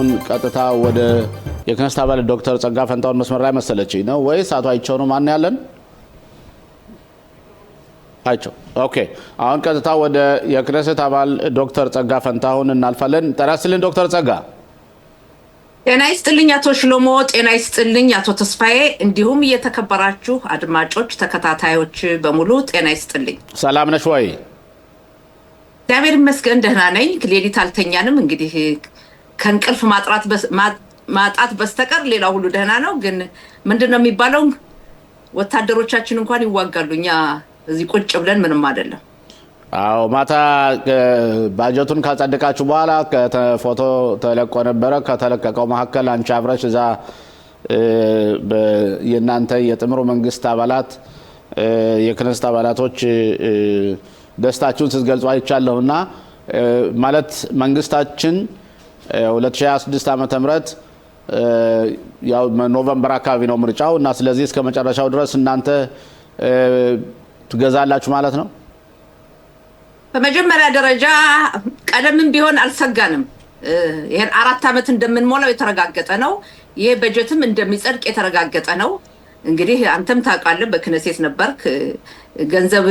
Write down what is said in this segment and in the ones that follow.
አሁን ቀጥታ ወደ የክነስት አባል ዶክተር ጸጋ ፈንታውን መስመር ላይ መሰለችኝ ነው ወይስ አቶ አይቸው ነው? ማን ያለን? አይቸው። ኦኬ። አሁን ቀጥታ ወደ የክነስት አባል ዶክተር ጸጋ ፈንታውን እናልፋለን። ጤና ይስጥልኝ ዶክተር ጸጋ። ጤና ይስጥልኝ አቶ ሽሎሞ። ጤና ይስጥልኝ አቶ ተስፋዬ፣ እንዲሁም የተከበራችሁ አድማጮች ተከታታዮች በሙሉ ጤና ይስጥልኝ። ሰላም ነሽ ወይ? እግዚአብሔር ይመስገን ደህና ነኝ። ሌሊት አልተኛንም። እንግዲህ ከእንቅልፍ ማጣት በስተቀር ሌላ ሁሉ ደህና ነው። ግን ምንድነው የሚባለው? ወታደሮቻችን እንኳን ይዋጋሉ፣ እኛ እዚህ ቁጭ ብለን ምንም አይደለም። አዎ፣ ማታ ባጀቱን ካጸደቃችሁ በኋላ ፎቶ ተለቆ ነበረ። ከተለቀቀው መካከል አንቺ አብረሽ እዛ የእናንተ የጥምሩ መንግስት አባላት የክነስት አባላቶች ደስታችሁን ስትገልጹ አይቻለሁና ማለት መንግስታችን 2026 ዓመተ ምህረት ያው ኖቬምበር አካባቢ ነው ምርጫው እና ስለዚህ እስከ መጨረሻው ድረስ እናንተ ትገዛላችሁ ማለት ነው። በመጀመሪያ ደረጃ ቀደምም ቢሆን አልሰጋንም። ይሄን 4 ዓመት እንደምንሞላው የተረጋገጠ ነው። ይሄ በጀትም እንደሚጸድቅ የተረጋገጠ ነው። እንግዲህ አንተም ታውቃለህ፣ በክነሴት ነበርክ። ገንዘብ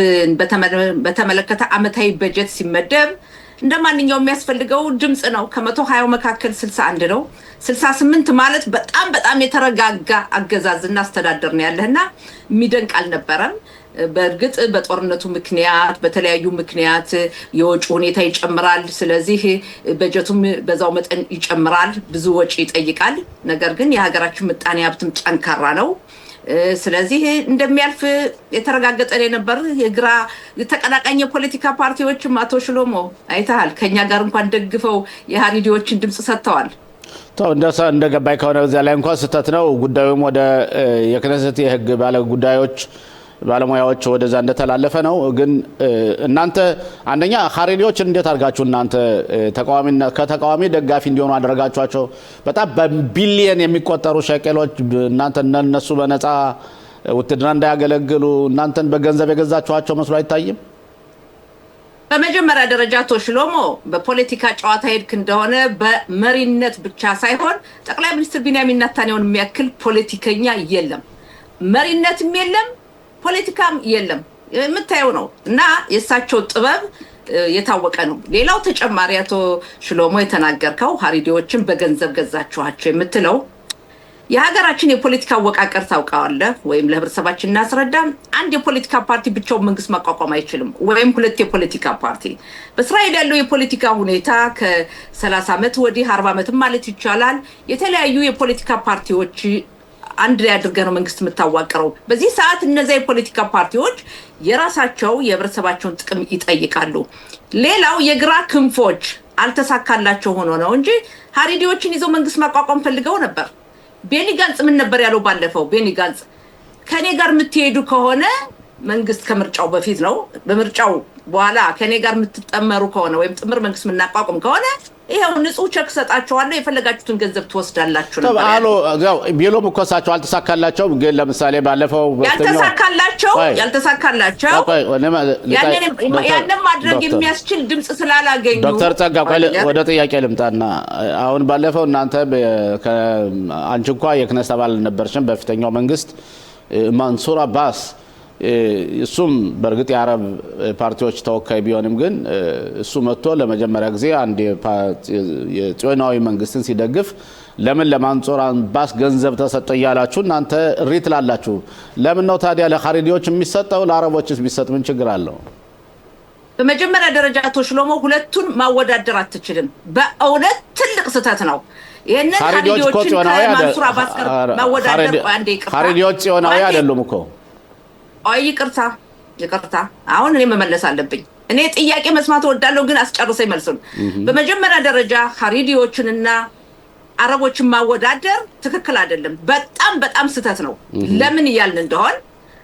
በተመለከተ አመታዊ በጀት ሲመደብ እንደማንኛውም የሚያስፈልገው ድምጽ ነው። ከ120 መካከል 61 ነው። 68 ማለት በጣም የተረጋጋ አገዛዝና አስተዳደር ነው ያለህና የሚደንቅ አልነበረም። በእርግጥ በጦርነቱ ምክንያት በተለያዩ ምክንያት የወጪ ሁኔታ ይጨምራል። ስለዚህ በጀቱም በዛው መጠን ይጨምራል፣ ብዙ ወጪ ይጠይቃል። ነገር ግን የሀገራችን ምጣኔ ሀብትም ጠንካራ ነው። ስለዚህ እንደሚያልፍ የተረጋገጠ ነበር። የግራ ተቀናቃኝ የፖለቲካ ፓርቲዎችም አቶ ሽሎሞ አይተሃል፣ ከኛ ጋር እንኳን ደግፈው የሃሪዲዎችን ድምጽ ሰጥተዋል። እንደገባኝ ከሆነ በዚያ ላይ እንኳን ስህተት ነው። ጉዳዩም ወደ የክነሰት የህግ ባለሙያዎች ወደዛ እንደተላለፈ ነው። ግን እናንተ አንደኛ ሀሪዲዎችን እንዴት አድርጋችሁ እናንተ ከተቃዋሚ ደጋፊ እንዲሆኑ አደረጋችኋቸው? በጣም በቢሊየን የሚቆጠሩ ሸቀሎች እናንተ እነሱ በነፃ ውትድርና እንዳያገለግሉ እናንተን በገንዘብ የገዛችኋቸው መስሎ አይታይም? በመጀመሪያ ደረጃ አቶ ሽሎሞ በፖለቲካ ጨዋታ ሄድክ እንደሆነ በመሪነት ብቻ ሳይሆን ጠቅላይ ሚኒስትር ቢንያሚን ኔታንያሁን የሚያክል ፖለቲከኛ የለም፣ መሪነትም የለም፣ ፖለቲካም የለም። የምታየው ነው እና የእሳቸው ጥበብ የታወቀ ነው። ሌላው ተጨማሪ አቶ ሽሎሞ የተናገርከው ሀሪዲዎችን በገንዘብ ገዛችኋቸው የምትለው የሀገራችን የፖለቲካ አወቃቀር ታውቃለህ ወይም ለህብረተሰባችን እናስረዳ። አንድ የፖለቲካ ፓርቲ ብቻውን መንግስት ማቋቋም አይችልም፣ ወይም ሁለት የፖለቲካ ፓርቲ። በእስራኤል ያለው የፖለቲካ ሁኔታ ከ30 ዓመት ወዲህ 40 ዓመትም ማለት ይቻላል የተለያዩ የፖለቲካ ፓርቲዎች አንድ ላይ አድርገው ነው መንግስት የምታዋቀረው። በዚህ ሰዓት እነዚያ የፖለቲካ ፓርቲዎች የራሳቸው የህብረተሰባቸውን ጥቅም ይጠይቃሉ። ሌላው የግራ ክንፎች አልተሳካላቸው ሆኖ ነው እንጂ ሀሪዲዎችን ይዘው መንግስት ማቋቋም ፈልገው ነበር። ቤኒ ጋንጽ ምን ነበር ያለው ባለፈው? ቤኒ ጋንጽ ከኔ ጋር የምትሄዱ ከሆነ መንግስት ከምርጫው በፊት ነው፣ በምርጫው በኋላ ከኔ ጋር የምትጠመሩ ከሆነ ወይም ጥምር መንግስት የምናቋቁም ከሆነ ይሄው ንጹህ ቸክ ሰጣቸዋለሁ፣ የፈለጋችሁትን ገንዘብ ትወስዳላችሁ ነበር አሎ። ያው ቢሎም እኮ እሳቸው አልተሳካላቸውም። ግን ለምሳሌ ባለፈው ያልተሳካላቸው ያንን ማድረግ የሚያስችል ድምጽ ስላላገኙ ዶክተር ጸጋ ወደ ጥያቄ ልምጣና አሁን ባለፈው እናንተ አንቺ እንኳን የክነስት አባል ነበርሽም በፊተኛው መንግስት ማንሱር አባስ እሱም በእርግጥ የአረብ ፓርቲዎች ተወካይ ቢሆንም ግን እሱ መጥቶ ለመጀመሪያ ጊዜ አንድ የጽዮናዊ መንግስትን ሲደግፍ ለምን ለማንሱር አባስ ገንዘብ ተሰጠ እያላችሁ እናንተ ሪት ላላችሁ ለምን ነው ታዲያ ለሀሪዲዎች የሚሰጠው ለአረቦችስ ቢሰጥ ምን ችግር አለው? በመጀመሪያ ደረጃ አቶ ሽሎሞ ሁለቱን ማወዳደር አትችልም። በእውነት ትልቅ ስህተት ነው። ይሄንን ሀሪዲዎችን ከማንሱር አባስ ጋር ማወዳደር ሀሪዲዎች ጽዮናዊ አይደሉም እኮ። ይቅርታ አሁን እኔ መመለስ አለብኝ። እኔ ጥያቄ መስማት እወዳለሁ፣ ግን አስጨርሰኝ መልሱን። በመጀመሪያ ደረጃ ሀሪዲዎችንና አረቦችን ማወዳደር ትክክል አይደለም፣ በጣም ስህተት ነው። ለምን እያልን እንደሆን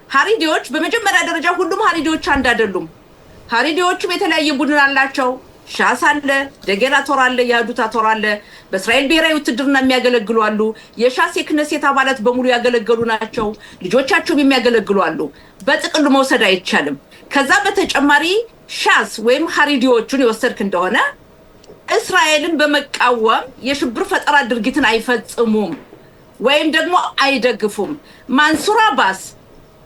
ሀሪዲዎች በመጀመሪያ ደረጃ ሁሉም ሀሪዲዎች አንድ አይደሉም። ሀሪዲዎችም የተለያየ ቡድን አላቸው። ሻስ አለ፣ ደጌላ ቶር አለ፣ የህዱታ ቶር አለ። በእስራኤል ብሔራዊ ውትድርና የሚያገለግሉ አሉ። የሻስ የክነሴት አባላት በሙሉ ያገለገሉ ናቸው። ልጆቻቸውም የሚያገለግሉ አሉ። በጥቅሉ መውሰድ አይቻልም። ከዛ በተጨማሪ ሻስ ወይም ሀሪዲዎቹን የወሰድክ እንደሆነ እስራኤልን በመቃወም የሽብር ፈጠራ ድርጊትን አይፈጽሙም ወይም ደግሞ አይደግፉም። ማንሱር አባስ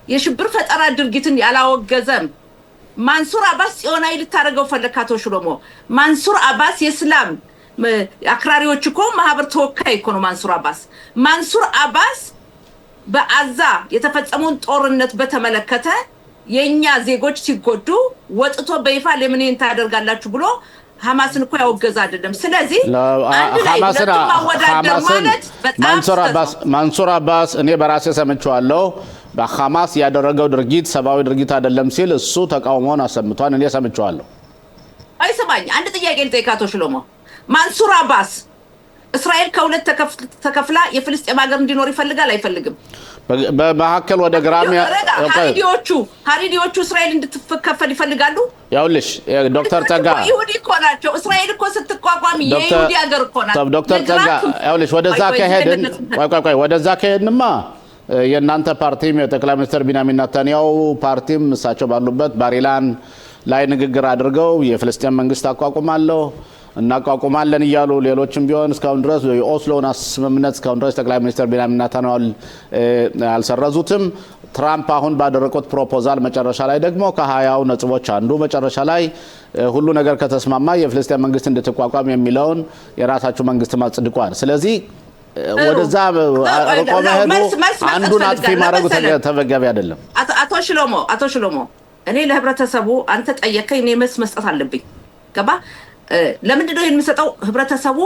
የሽብር ፈጠራ ድርጊትን ያላወገዘም። ማንሱር አባስ ጽዮናዊ ልታደርገው ፈለካቶ ሽሎሞ ማንሱር አባስ የእስላም አክራሪዎች እኮ ማህበር ተወካይ እኮ ነው ማንሱር አባስ በአዛ የተፈጸመውን ጦርነት በተመለከተ የኛ ዜጎች ሲጎዱ ወጥቶ በይፋ ለምን ታደርጋላችሁ ብሎ ሐማስን እኮ ያወገዘ አይደለም። ስለዚህ ማንሱር አባስ እኔ በራሴ ሰምቼዋለሁ በሐማስ ያደረገው ድርጊት ሰብአዊ ድርጊት አይደለም ሲል እሱ ተቃውሞውን አሰምቷል። እኔ ሰምቼዋለሁ። አይሰማኝ አንድ ጥያቄ ልጠይቃቶ ሽሎሞ ማንሱር አባስ እስራኤል ከሁለት ተከፍላ የፍልስጤም ሀገር እንዲኖር ይፈልጋል አይፈልግም? በመሐከል ወደ ግራም ሀሪዲዎቹ እስራኤል እንድትከፈል ይፈልጋሉ? ያውልሽ ዶክተር ጸጋ ይሁዲ እኮ ናቸው። እስራኤል እኮ ስትቋቋም የይሁዲ ሀገር እኮ ናት። ዶክተር ጸጋ ያውልሽ ወደዛ ከሄድንማ የእናንተ ፓርቲም የጠቅላይ ሚኒስትር ቢንያሚን ኔታንያሁ ፓርቲም እሳቸው ባሉበት ባሪላን ላይ ንግግር አድርገው የፍልስጤም መንግስት እናቋቁማለን እያሉ ሌሎችም ቢሆን እስካሁን ድረስ የኦስሎን ስምምነት እስካሁን ድረስ ጠቅላይ ሚኒስትር ቢንያሚን ኔታንያሁ አልሰረዙትም። ትራምፕ አሁን ባደረቁት ፕሮፖዛል መጨረሻ ላይ ደግሞ ከ20 ነጥቦች አንዱ መጨረሻ ላይ ሁሉ ነገር ከተስማማ የፍልስጤም መንግስት እንድትቋቋም የሚለውን የራሳቸው መንግስት አጽድቋል። ስለዚህ ወደዛ ርቆ መሄዱ አንዱን አጥፊ ማድረጉ ተገቢ አይደለም። አቶ ሽሎሞ እኔ ለህብረተሰቡ አንተ ጠየቀኝ እኔ መስጠት አለብኝ። ገባ? ለምንድን ነው የሚሰጠው? ህብረተሰቡ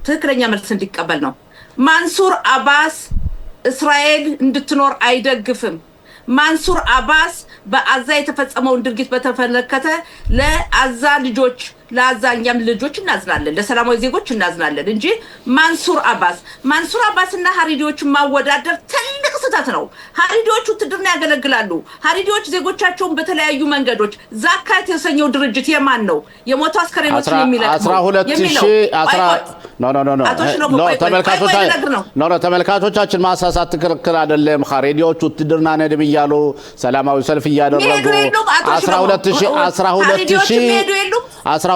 ትክክለኛ መልስ እንዲቀበል ነው። ማንሱር አባስ እስራኤል እንድትኖር አይደግፍም። ማንሱር አባስ በአዛ የተፈጸመውን ድርጊት በተመለከተ ለአዛ ልጆች ለአዛኛም ልጆች እናዝናለን፣ ለሰላማዊ ዜጎች እናዝናለን እንጂ ማንሱር አባስና ሀሪዲዎችን ማወዳደር ትልቅ ስህተት ነው። ሀሪዲዎች ውትድርና ያገለግላሉ። ሀሪዲዎች ዜጎቻቸውን በተለያዩ መንገዶች ዛካት የተሰኘው ድርጅት የማን ነው? የሞቱ አስከሬኖችን የሚለቅመው ተመልካቾቻችን ማሳሳት ትክክል አይደለም። ሀሪዲዎች ውትድርና ነድም እያሉ ሰላማዊ ሰልፍ እያደረጉ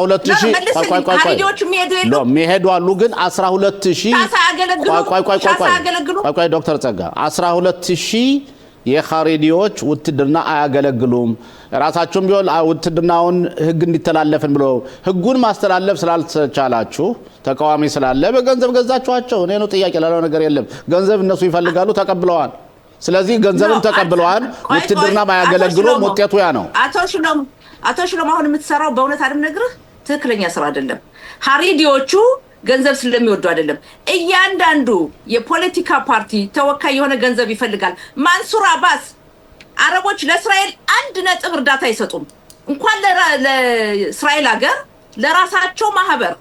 12,000 የሚሄዱ አሉ። ግን 12,000 ዶክተር ጸጋ 12,000 የኻሪዲዎች ውትድርና አያገለግሉም። ራሳቸውም ቢሆን ውትድርናውን ህግ እንዲተላለፍን ብሎ ህጉን ማስተላለፍ ስላልቻላችሁ ተቃዋሚ ስላለ በገንዘብ ገዛችኋቸው። እኔ ነው ጥያቄ ላለው ነገር የለም። ገንዘብ እነሱ ይፈልጋሉ፣ ተቀብለዋል። ስለዚህ ገንዘብም ተቀብለዋል፣ ውትድርና ማያገለግሉም። ውጤቱ ያ ነው። አቶ ሽሎም አሁን የምትሰራው በእውነት አይደለም ነግርህ ትክክለኛ ስራ አይደለም። ሀሪዲዎቹ ገንዘብ ስለሚወዱ አይደለም። እያንዳንዱ የፖለቲካ ፓርቲ ተወካይ የሆነ ገንዘብ ይፈልጋል። ማንሱር አባስ አረቦች ለእስራኤል 1 ነጥብ እርዳታ አይሰጡም። እንኳን ለእስራኤል ሀገር ለራሳቸው ማህበር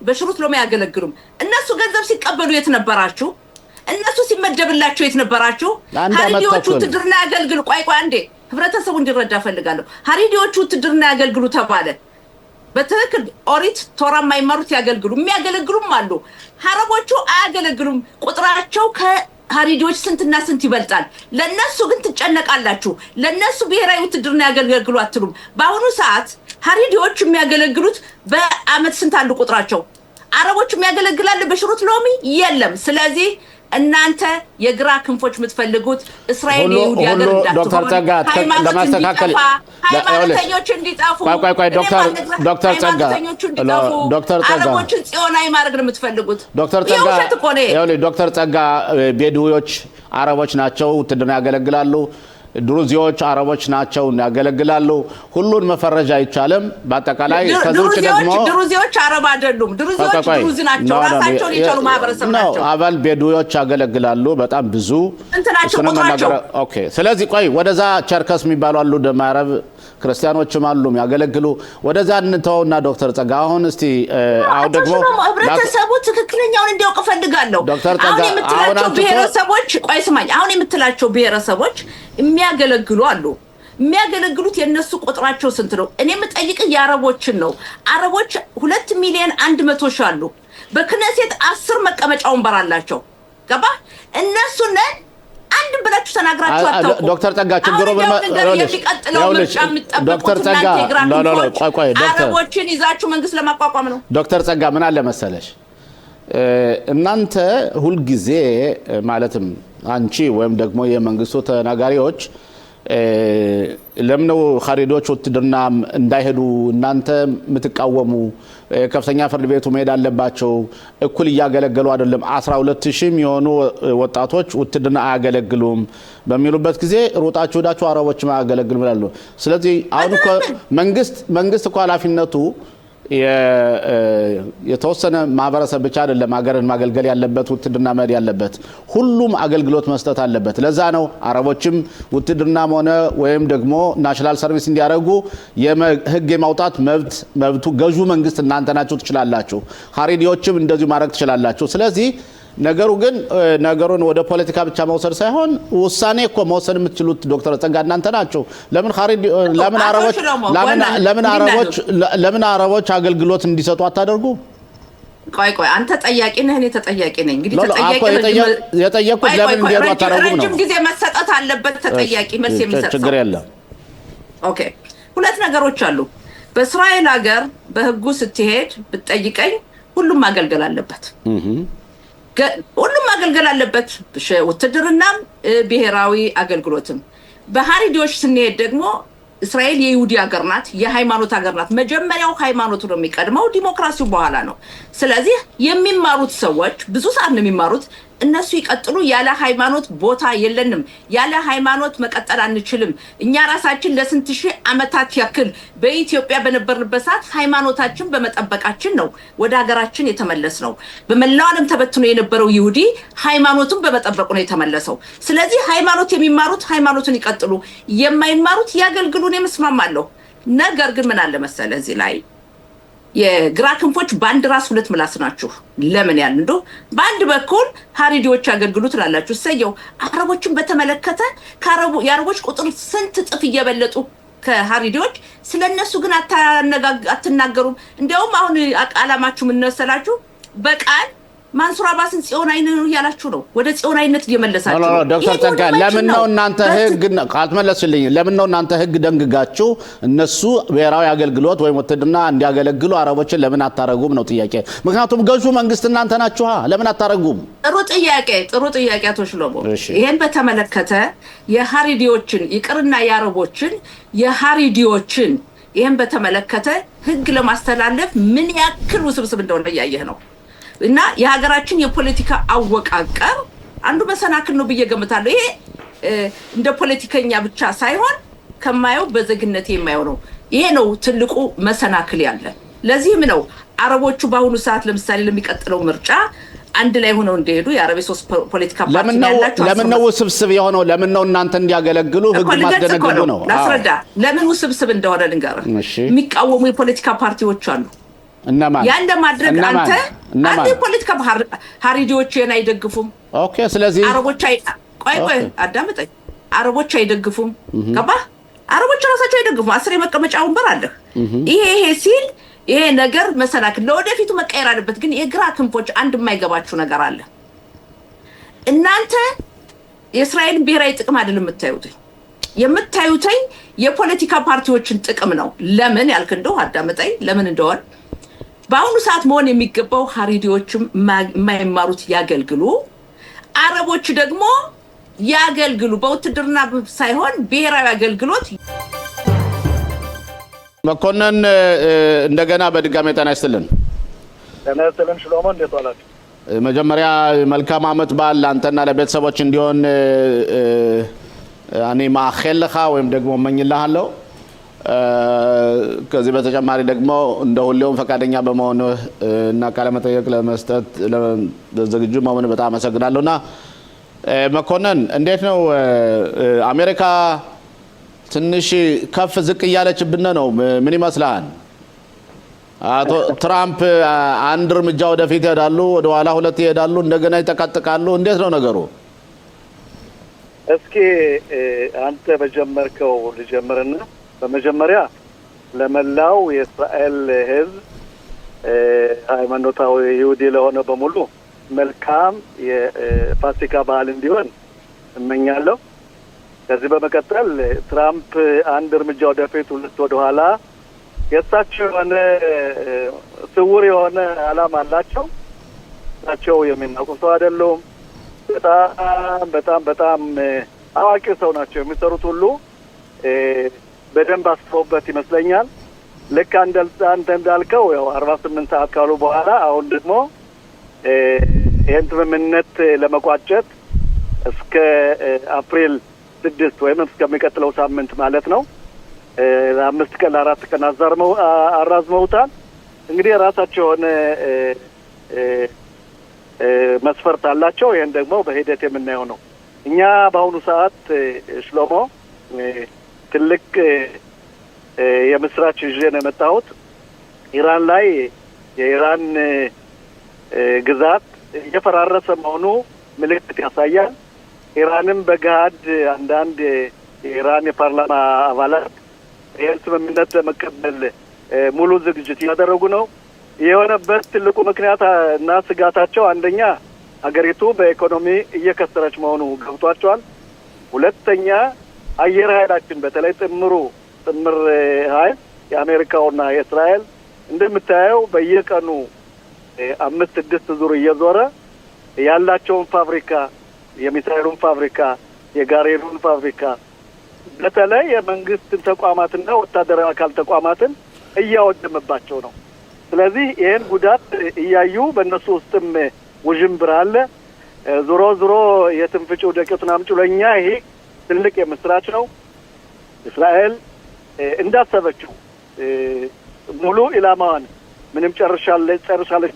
በሽሩት ሎም ያገለግሉም። እነሱ ገንዘብ ሲቀበሉ የት ነበራችሁ? እነሱ ሲመደብላቸው የት ነበራችሁ? ሀሪዲዎቹ ውትድርና ያገልግሉ። ቆይ አንዴ ህብረተሰቡ እንዲረዳ ፈልጋለሁ። ሀሪዲዎቹ ውትድርና ያገልግሉ ተባለ። በትክክል ኦሪት ቶራ የማይመሩት ያገልግሉ፣ የሚያገለግሉም አሉ። አረቦቹ አያገለግሉም። ቁጥራቸው ከሀሪዲዎች ስንትና ስንት ይበልጣል። ለነሱ ግን ትጨነቃላችሁ። ለነሱ ብሔራዊ ውትድርና ያገልግሉ አትሉም። በአሁኑ ሰዓት ሀሪዲዎች የሚያገለግሉት በአመት ስንት አሉ ቁጥራቸው? አረቦቹ የሚያገለግላሉ በሽሩት ሎሚ የለም። ስለዚህ እናንተ የግራ ክንፎች የምትፈልጉት እስራኤል ይሁዲ ሀገር ዶክተር ጸጋ ለማስተካከል ሃይማኖተኞች እንዲጠፉ ዶክተር ጸጋ አረቦችን ጽዮናዊ ማድረግ ነው የምትፈልጉት። ዶክተር ጸጋ ቤዱዎች አረቦች ናቸው፣ ውትድርና ያገለግላሉ። ድሩዚዎች አረቦች ናቸው፣ ያገለግላሉ። ሁሉን መፈረጃ አይቻልም። በአጠቃላይ ከዚህ ደግሞ ድሩዚዎች አረብ አይደሉም። ድሩዚዎች ድሩዚ ናቸው፣ ራሳቸውን የቻሉ ማህበረሰብ ናቸው። አባል ቤዱዎች ያገለግላሉ። በጣም ብዙ እንትናቸው ቁጥራቸው። ኦኬ። ስለዚህ ቆይ ወደዛ ቸርከስ የሚባሉ አሉ፣ ደማረብ ክርስቲያኖችም አሉ ያገለግሉ። ወደዛ እንተውና ዶክተር ጸጋ አሁን እስቲ አሁን ደግሞ ህብረተሰቡ ትክክለኛውን እንዲያውቅ ፈልጋለሁ። አሁን የምትላቸው ብሔረሰቦች ቆይ ስማኝ፣ አሁን የምትላቸው ብሔረሰቦች የሚያገለግሉ አሉ። የሚያገለግሉት የነሱ ቁጥራቸው ስንት ነው? እኔ የምጠይቅ የአረቦችን ነው። አረቦች 2,100,000 አሉ። በክነሴት 10 መቀመጫ ወንበር አላቸው። ገባ? እነሱን አንድ ብላችሁ ተናግራችሁ አታውቁም። ዶክተር ጸጋ ችግሩ ዶክተር ጸጋ ቆይ አረቦችን ይዛችሁ መንግስት ለማቋቋም ነው። ዶክተር ጸጋ ምን አለ መሰለሽ እናንተ ሁሉ ጊዜ ማለትም አንቺ ወይም ደግሞ የመንግስቱ ተናጋሪዎች ለምን ነው ኻሪዶች ውትድርና እንዳይሄዱ እናንተ የምትቃወሙ? ከፍተኛ ፍርድ ቤቱ መሄድ አለባቸው፣ እኩል እያገለገሉ አይደለም፣ 12000 የሚሆኑ ወጣቶች ውትድርና አያገለግሉም በሚሉበት ጊዜ ሩጣችሁ ሄዳችሁ አረቦች ማያገለግሉ ይላሉ። ስለዚህ አሁን እኮ መንግስት እኮ ኃላፊነቱ የተወሰነ ማህበረሰብ ብቻ አይደለም ሀገርን ማገልገል ያለበት ውትድርና መሄድ ያለበት ሁሉም አገልግሎት መስጠት አለበት። ለዛ ነው አረቦችም ውትድርናም ሆነ ወይም ደግሞ ናሽናል ሰርቪስ እንዲያደርጉ የህግ የማውጣት መብቱ ገዢ መንግስት እናንተ ናችሁ፣ ትችላላችሁ። ኻሪዲዎችም እንደዚሁ ማድረግ ትችላላችሁ። ስለዚህ ነገሩ ግን ነገሩን ወደ ፖለቲካ ብቻ መውሰድ ሳይሆን ውሳኔ እኮ መወሰን የምትችሉት ዶክተር ጸጋ እናንተ ናችሁ። ለምን አረቦች አገልግሎት እንዲሰጡ አታደርጉ? ቆይ አንተ ጠያቂ ነህ፣ እኔ ተጠያቂ ነኝ። እንግዲህ የጠየቁት ለምን እንዲሄዱ አታደርጉም ነው። ረጅም ጊዜ መሰጠት አለበት ተጠያቂ መልስ የሚሰጥ ችግር የለም። ኦኬ ሁለት ነገሮች አሉ። በእስራኤል ሀገር በህጉ ስትሄድ ብትጠይቀኝ ሁሉም ማገልገል አለበት። ሁሉም ማገልገል አለበት፣ ውትድርናም ብሔራዊ አገልግሎትም። በሃሪዲዎች ስንሄድ ደግሞ እስራኤል የይሁዲ ሀገር ናት፣ የሃይማኖት ሀገር ናት። መጀመሪያው ሃይማኖቱ ነው የሚቀድመው፣ ዲሞክራሲው በኋላ ነው። ስለዚህ የሚማሩት ሰዎች ብዙ ሰዓት ነው የሚማሩት። እነሱ ይቀጥሉ። ያለ ሃይማኖት ቦታ የለንም። ያለ ሃይማኖት መቀጠል አንችልም። እኛ ራሳችን ለስንት ሺህ ዓመታት ያክል በኢትዮጵያ በነበርንበት ሰዓት ሃይማኖታችን በመጠበቃችን ነው ወደ ሀገራችን የተመለስ ነው። በመላው ዓለም ተበትኖ የነበረው ይሁዲ ሃይማኖቱን በመጠበቁ ነው የተመለሰው። ስለዚህ ሃይማኖት የሚማሩት ሃይማኖቱን ይቀጥሉ፣ የማይማሩት ያገልግሉን። የምስማማለሁ። ነገር ግን ምን አለ መሰለ እዚህ ላይ የግራ ክንፎች በአንድ ራስ ሁለት ምላስ ናችሁ። ለምን ያል እንደው በአንድ በኩል ሃሪዲዎች ያገልግሉት ላላችሁ ሰየው። አረቦችን በተመለከተ የአረቦች ቁጥር ስንት ጥፍ እየበለጡ ከሃሪዲዎች ስለነሱ ግን አትናገሩም። እንዲያውም አሁን አቃላማችሁ ምን መሰላችሁ? በቃል ማንሱር አባስን ጽዮናዊ ነው ያላችሁ ነው። ወደ ጽዮናዊነት እየመለሳችሁ ነው። ዶክተር ጸጋ ለምን ነው እናንተ ህግ ካልተመለስልኝ ለምን ነው እናንተ ህግ ደንግጋችሁ እነሱ ብሔራዊ አገልግሎት ወይም ውትድርና እንዲያገለግሉ አረቦችን ለምን አታረጉም ነው ጥያቄ። ምክንያቱም ገዢ መንግስት እናንተ ናችሁ። ለምን አታረጉም? ጥሩ ጥያቄ አቶ ሽሎሞ። ይሄን በተመለከተ የሃሪዲዎችን ይቅርና የአረቦችን የሃሪዲዎችን ይሄን በተመለከተ ህግ ለማስተላለፍ ምን ያክል ውስብስብ እንደሆነ እያየህ ነው። እና የሀገራችን የፖለቲካ አወቃቀር አንዱ መሰናክል ነው ብዬ ገምታለሁ። ይሄ እንደ ፖለቲከኛ ብቻ ሳይሆን ከማየው በዘግነቴ የማየው ነው። ይሄ ነው ትልቁ መሰናክል ያለ። ለዚህም ነው አረቦቹ በአሁኑ ሰዓት ለምሳሌ ለሚቀጥለው ምርጫ አንድ ላይ ሆነው እንደሄዱ የአረብ ሶስት ፖለቲካ ፓርቲ ያላቸው ለምን ነው ውስብስብ የሆነው? ለምን ነው እናንተ እንዲያገለግሉ ህግ ማስደነግጉ ነው? ላስረዳ ለምን ውስብስብ እንደሆነ ልንገርህ። የሚቃወሙ የፖለቲካ ፓርቲዎች አሉ። ያን ለማድረግ አንተ ፖለቲካ ሃሪዲዎችን አይደግፉም። ኦኬ ስለዚህ አረቦች ቆይ አዳምጠኝ። አረቦች አይደግፉም። ገባህ? አረቦች ራሳቸው አይደግፉም። 10 የመቀመጫ ወንበር አለ። ይሄ ሲል ይሄ ነገር መሰናክል ለወደፊቱ መቀየር አለበት። ግን የግራ ክንፎች አንድ የማይገባችሁ ነገር አለ። እናንተ የእስራኤልን ብሔራዊ ጥቅም አይደለም የምታዩት የፖለቲካ ፓርቲዎችን ጥቅም ነው። ለምን ያልክ እንደው አዳምጠኝ። ለምን እንደሆነ በአሁኑ ሰዓት መሆን የሚገባው ሃሪዲዎችም የማይማሩት ያገልግሉ፣ አረቦች ደግሞ ያገልግሉ። በውትድርና ሳይሆን ብሔራዊ አገልግሎት። መኮንን እንደገና በድጋሚ ጤና ይስጥልን። ጤና ይስጥልን ሽሎሞ፣ እንዴት ዋላችሁ? መጀመሪያ መልካም ዓመት በዓል ለአንተና ለቤተሰቦች እንዲሆን እኔ ማኸልኻ ወይም ደግሞ እመኝልሃለሁ። ከዚህ በተጨማሪ ደግሞ እንደ ሁሌውም ፈቃደኛ በመሆኑ እና ቃለ መጠይቅ ለመስጠት ዝግጁ መሆን በጣም አመሰግናለሁና መኮንን እንዴት ነው አሜሪካ ትንሽ ከፍ ዝቅ እያለችብን ነው? ምን ይመስላል? አቶ ትራምፕ አንድ እርምጃ ወደፊት ይሄዳሉ፣ ወደ ኋላ ሁለት ይሄዳሉ፣ እንደገና ይጠቃጥቃሉ። እንዴት ነው ነገሩ? እስኪ አንተ በጀመርከው ልጀምርና በመጀመሪያ ለመላው የእስራኤል ሕዝብ ሃይማኖታዊ ይሁዲ ለሆነ በሙሉ መልካም የፋሲካ በዓል እንዲሆን እመኛለሁ። ከዚህ በመቀጠል ትራምፕ አንድ እርምጃ ወደፊት ሁለት ወደ ኋላ የእሳቸው የሆነ ስውር የሆነ ዓላማ አላቸው። እሳቸው የሚናቁ ሰው አይደሉም። በጣም በጣም በጣም አዋቂ ሰው ናቸው። የሚሰሩት ሁሉ በደንብ አስበውበት ይመስለኛል። ልክ አንተ እንዳልከው ያው 48 ሰዓት ካሉ በኋላ አሁን ደግሞ ይህን ስምምነት ለመቋጨት እስከ አፕሪል 6 ወይም እስከሚቀጥለው ሳምንት ማለት ነው 5 ቀን 4 ቀን አራዝመውታል። እንግዲህ የራሳቸው የሆነ መስፈርት አላቸው። ይህን ደግሞ በሂደት የምናየው ነው። እኛ በአሁኑ ሰዓት ሽሎሞ ትልቅ የምስራች ይዤ ነው የመጣሁት። ኢራን ላይ የኢራን ግዛት እየፈራረሰ መሆኑ ምልክት ያሳያል። ኢራንም በገሃድ አንዳንድ የኢራን የፓርላማ አባላት ይህን ስምምነት ለመቀበል ሙሉ ዝግጅት እያደረጉ ነው። የሆነበት ትልቁ ምክንያት እና ስጋታቸው አንደኛ ሀገሪቱ በኢኮኖሚ እየከሰረች መሆኑ ገብቷቸዋል። ሁለተኛ አየር ኃይላችን በተለይ ጥምር ኃይል የአሜሪካውና የእስራኤል እንደምታየው በየቀኑ 5-6 ዙር እየዞረ ያላቸውን ፋብሪካ የሚሳይሉን ፋብሪካ የጋሬኑን ፋብሪካ በተለይ የመንግስት ተቋማትና ወታደራዊ አካል ተቋማትን እያወደመባቸው ነው። ስለዚህ ይህን ጉዳት እያዩ በእነሱ ውስጥም ውዥንብር አለ። ዞሮ የትንፍጭው ደቂቱን አምጪ ለኛ ይሄ ትልቅ የምስራች ነው። እስራኤል እንዳሰበችው ሙሉ ኢላማዋን ምንም ጨርሻለች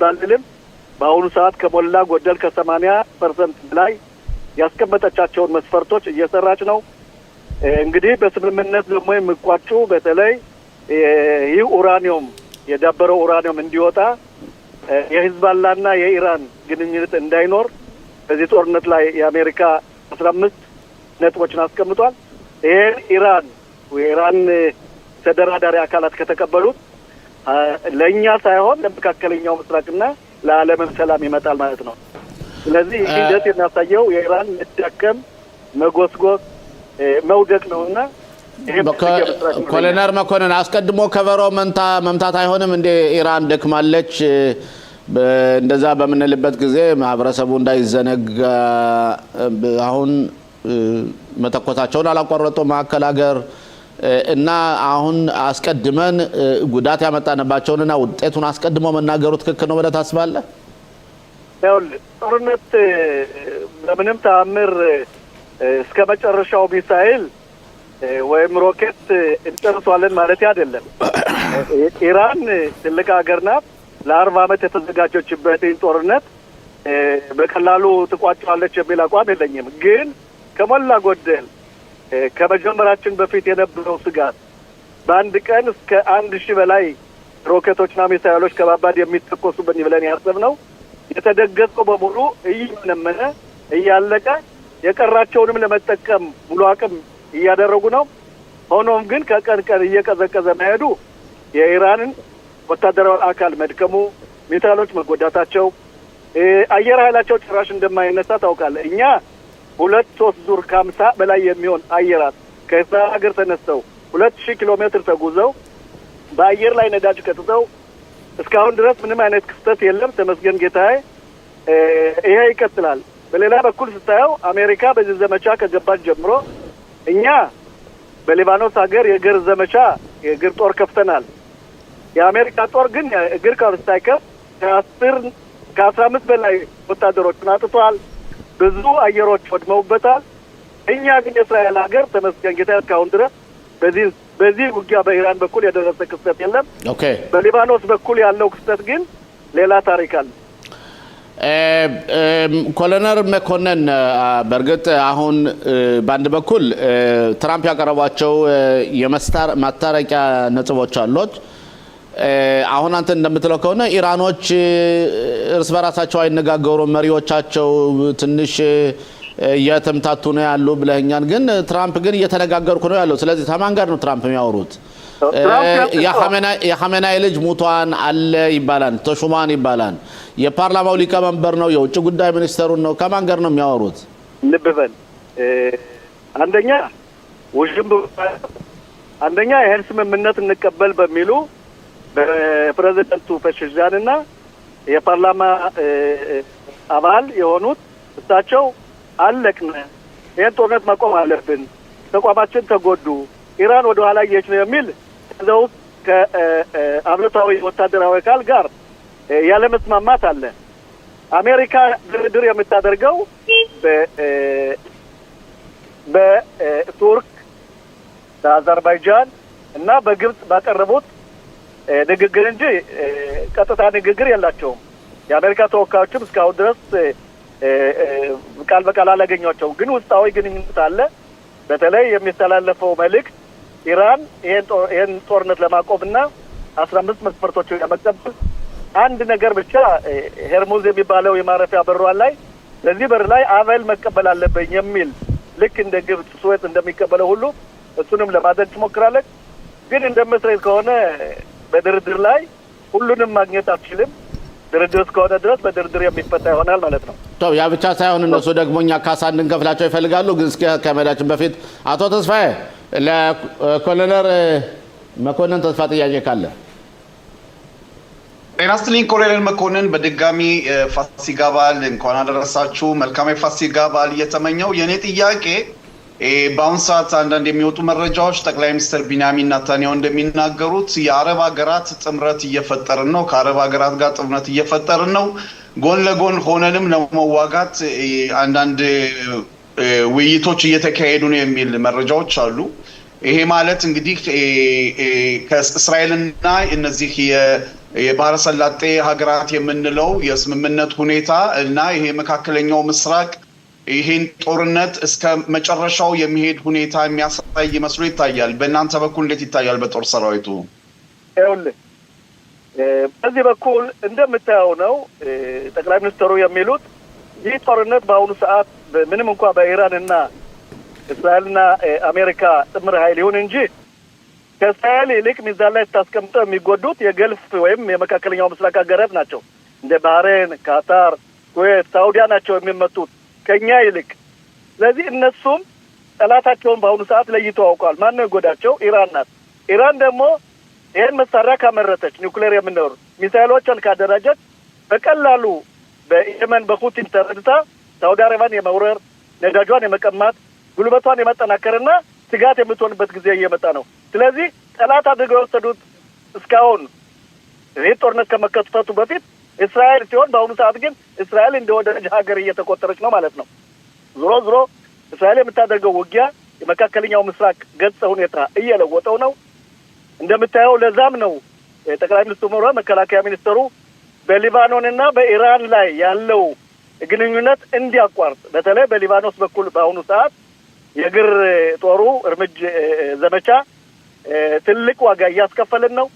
ባልልም በአሁኑ ሰዓት ከሞላ ጎደል ከ80% በላይ ያስቀመጠቻቸውን መስፈርቶች እየሰራች ነው። እንግዲህ በስምምነት ደግሞ የሚቋጩ በተለይ ይህ ኡራኒየም የዳበረው ኡራኒየም እንዲወጣ የሂዝባላና የኢራን ግንኙነት እንዳይኖር በዚህ ጦርነት ላይ የአሜሪካ 15 ነጥቦችን አስቀምጧል። ይሄን የኢራን ተደራዳሪ አካላት ከተቀበሉት ለእኛ ሳይሆን ለመካከለኛው ምስራቅና ለዓለምም ሰላም ይመጣል ማለት ነው። ስለዚህ ይህ ሂደት የሚያሳየው የኢራን መዳከም፣ መጎስጎስ፣ መውደቅ ነውና ኮሎኔል መኮንን አስቀድሞ ከበሮ መምታት አይሆንም እንደ ኢራን ደክማለች እንደዛ በምንልበት ጊዜ ማህበረሰቡ እንዳይዘነጋ አሁን መተኮሳቸውን አላቋረጡ ማዕከል ሀገር እና አሁን አስቀድመን ጉዳት ያመጣንባቸውንና ውጤቱን አስቀድሞ መናገሩ ትክክል ነው ብለህ ታስባለህ? ጦርነት በምንም ተአምር እስከ መጨረሻው ሚሳኤል ወይም ሮኬት እንጨርሷለን ማለት አይደለም። ኢራን ትልቅ ሀገር ናት። ለ40 ዓመት የተዘጋጀችበት ጦርነት በቀላሉ ትቋጫለች የሚል አቋም የለኝም። ግን ከሞላ ጎደል ከመጀመራችን በፊት የነበረው ስጋት በአንድ ቀን እስከ 1000 በላይ ሮኬቶችና ሚሳይሎች ከባባድ የሚተኮሱብን ብለን ያሰብነው የተደገጸው በሙሉ እየመነመነ እያለቀ የቀራቸውንም ለመጠቀም ሙሉ አቅም እያደረጉ ነው። ሆኖም ግን ከቀን ቀን እየቀዘቀዘ መሄዱ የኢራንን ወታደራዊ አካል መድከሙ፣ ሚሳይሎች መጎዳታቸው፣ አየር ኃይላቸው ጭራሽ እንደማይነሳ ታውቃለህ። እኛ 2-3 ዙር ከ50 በላይ የሚሆን አየራት ከእስራኤል ሀገር ተነስተው 2000 ኪሎ ሜትር ተጉዘው በአየር ላይ ነዳጅ ቀጥተው እስካሁን ድረስ ምንም አይነት ክስተት የለም። ተመስገን ጌታዬ። ይሄ ይቀጥላል። በሌላ በኩል ስታየው አሜሪካ በዚህ ዘመቻ ከገባች ጀምሮ እኛ በሊባኖስ ሀገር የእግር ዘመቻ የእግር ጦር ከፍተናል። የአሜሪካ ጦር ግን እግር ካልስታይከፍ ከ15 በላይ ወታደሮችን አጥቷል። ብዙ አየሮች ወድመውበታል። እኛ ግን የእስራኤል ሀገር ተመስገን ጌታዬ እስካሁን ድረስ በዚህ ውጊያ በኢራን በኩል የደረሰ ክስተት የለም። በሊባኖስ በኩል ያለው ክስተት ግን ሌላ ታሪክ አለ። ኮሎኔል መኮንን በእርግጥ አሁን በአንድ በኩል ትራምፕ ያቀረቧቸው የማስታረቂያ ነጥቦች አሉት። አሁን አንተ እንደምትለው ከሆነ ኢራኖች እርስ በራሳቸው አይነጋገሩም፣ መሪዎቻቸው ትንሽ እየተምታቱ ነው ያሉ ብለኛል። ግን ትራምፕ ግን እየተነጋገርኩ ነው ያለው። ስለዚህ ከማን ጋር ነው ትራምፕ የሚያወሩት? የሐሜናይ ልጅ ሙቷን አለ ይባላል፣ ተሹማን ይባላል። የፓርላማው ሊቀመንበር ነው፣ የውጭ ጉዳይ ሚኒስተሩን ነው። ከማን ጋር ነው የሚያወሩት? ልብ በል አንደኛ ውዥንብር አንደኛ ይሄን ስምምነት እንቀበል በሚሉ በፕሬዝዳንቱ ፔሽንጃንና የፓርላማ አባል የሆኑት እሳቸው አለቅነ ይሄን ጦርነት ማቆም አለብን ተቋማችን ተጎዱ ኢራን ወደ ኋላ እየሄደች ነው የሚል ዘው ከአብዮታዊ ወታደራዊ አካል ጋር ያለ መስማማት አለ። አሜሪካ ድርድር የምታደርገው በቱርክ በአዘርባይጃን እና በግብጽ ባቀረቡት ንግግር እንጂ ቀጥታ ንግግር የላቸውም። የአሜሪካ ተወካዮችም እስካሁን ድረስ ቃል በቃል አላገኟቸውም። ግን ውስጣዊ ግንኙነት አለ። በተለይ የሚተላለፈው መልእክት ኢራን ይሄን ጦርነት ለማቆምና 15 መስፈርቶችን ለመቀበል አንድ ነገር ብቻ ሄርሙዝ የሚባለው የማረፊያ በሯን ላይ ለዚህ በር ላይ አበል መቀበል አለብኝ የሚል ልክ እንደ ግብጽ ስዌት እንደሚቀበለው ሁሉ እሱንም ለማድረግ ትሞክራለች። ግን እንደምትረይ ከሆነ በድርድር ላይ ሁሉንም ማግኘት አትችልም። ድርድር እስከሆነ ድረስ በድርድር የሚፈታ ይሆናል ማለት ነው። ያ ብቻ ሳይሆን እነሱ ደግሞ እኛ ካሳ እንድንከፍላቸው ይፈልጋሉ። ግን እስኪ ከመሄዳችን በፊት አቶ ተስፋዬ ለኮሎኔል መኮንን ተስፋ ጥያቄ ካለ። ጤና ይስጥልኝ ኮሎኔል መኮንን፣ በድጋሚ ፋሲካ በዓል እንኳን አደረሳችሁ። መልካም የፋሲካ በዓል እየተመኘው የኔ ጥያቄ በአሁኑ ሰዓት አንዳንድ የሚወጡ መረጃዎች ጠቅላይ ሚኒስትር ቢንያሚን ኔታንያሁ እንደሚናገሩት የአረብ ሀገራት ጥምረት እየፈጠርን ነው፣ ከአረብ ሀገራት ጋር ጥምረት እየፈጠርን ነው፣ ጎን ለጎን ሆነንም ለመዋጋት አንዳንድ ውይይቶች እየተካሄዱ ነው የሚል መረጃዎች አሉ። ይሄ ማለት እንግዲህ ከእስራኤልና እነዚህ የባህረ ሰላጤ ሀገራት የምንለው የስምምነት ሁኔታ እና ይሄ መካከለኛው ምስራቅ ይሄን ጦርነት እስከ መጨረሻው የሚሄድ ሁኔታ የሚያሳይ መስሎ ይታያል። በእናንተ በኩል እንዴት ይታያል? በጦር ሰራዊቱ በዚህ በኩል እንደምታየው ነው። ጠቅላይ ሚኒስትሩ የሚሉት ይህ ጦርነት በአሁኑ ሰዓት ምንም እንኳን በኢራንና እስራኤልና አሜሪካ ጥምር ኃይል ይሁን እንጂ ከእስራኤል ይልቅ ሚዛን ላይ ታስቀምጠው የሚጎዱት የገልፍ ወይም የመካከለኛው ምስራቅ ሀገራት ናቸው። እንደ ባህሬን፣ ካታር፣ ኩዌት፣ ሳውዲያ ናቸው የሚመጡት ከኛ ይልቅ። ስለዚህ እነሱም ጠላታቸውን በአሁኑ ሰዓት ለይተው አውቀዋል። ማን ነው የጎዳቸው? ኢራን ናት። ኢራን ደግሞ ይህን መሳሪያ ካመረተች ኒውክሌር የምንኖር ሚሳይሎችን ካደራጀች በቀላሉ በየመን በሁቲን ተረድታ ሳውዲ አረቢያን የመውረር ነዳጇን የመቀማት ጉልበቷን የመጠናከርና ስጋት የምትሆንበት ጊዜ እየመጣ ነው። ስለዚህ ጠላት አድርገው የወሰዱት እስካሁን ይህ ጦርነት ከመከሰቱ በፊት እስራኤል ሲሆን በአሁኑ ሰዓት ግን እስራኤል እንደ ወዳጅ ሀገር እየተቆጠረች ነው ማለት ነው። ዞሮ ዞሮ እስራኤል የምታደርገው ውጊያ የመካከለኛው ምስራቅ ገጽ ሁኔታ እየለወጠው ነው እንደምታየው። ለዛም ነው ጠቅላይ ሚኒስትሩ መከላከያ ሚኒስትሩ በሊባኖንና በኢራን ላይ ያለው ግንኙነት እንዲያቋርጥ በተለይ በሊባኖስ በኩል በአሁኑ ሰዓት የግር ጦሩ እርምጃ ዘመቻ ትልቅ ዋጋ እያስከፈልን ነው።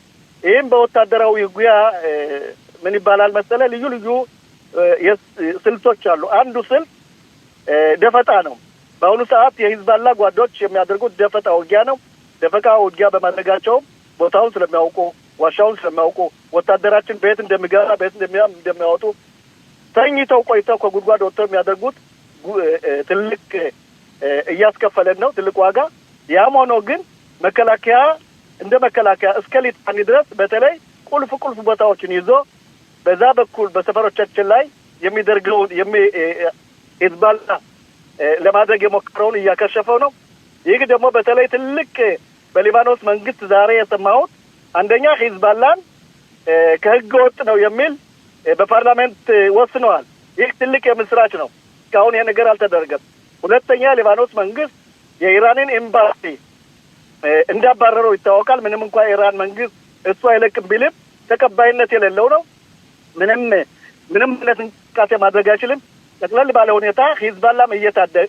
ይህም በወታደራዊ ውጊያ ምን ይባላል መሰለ ልዩ ልዩ ስልቶች አሉ። አንዱ ስልት ደፈጣ ነው። በአሁኑ ሰዓት የሂዝባላ ጓዶች የሚያደርጉት ደፈጣ ውጊያ ነው። ደፈጣ ውጊያ በማድረጋቸው ቦታውን ስለሚያውቁ፣ ዋሻውን ስለሚያውቁ፣ ወታደራችን በየት እንደሚገባ በየት እንደሚያወጡ ተኝተው ቆይተው ከጉድጓድ ወጥተው የሚያደርጉት ትልቅ እያስከፈለን ነው፣ ትልቅ ዋጋ። ያም ሆኖ ግን መከላከያ እንደ መከላከያ እስከ ሊታኒ ድረስ በተለይ ቁልፍ ቦታዎችን ይዞ በዛ በኩል በሰፈሮቻችን ላይ የሚደርገውን ሂዝባላ ለማድረግ የሞከረውን እያከሸፈው ነው። ይህ ደግሞ በተለይ ትልቅ በሊባኖስ መንግስት ዛሬ የሰማሁት አንደኛ ሂዝባላን ከህገ ወጥ ነው የሚል በፓርላሜንት ወስነዋል። ይህ ትልቅ የምስራች ነው። እስካሁን ይሄ ነገር አልተደረገም። ሁለተኛ ሊባኖስ መንግስት የኢራንን ኤምባሲ እንዳባረረው ይታወቃል። ምንም እንኳን የኢራን መንግስት እሱ አይለቅም ቢልም ተቀባይነት የሌለው ነው። ምንም አይነት እንቅስቃሴ ማድረግ አይችልም። ጠቅለል ባለ ሁኔታ ሂዝባላም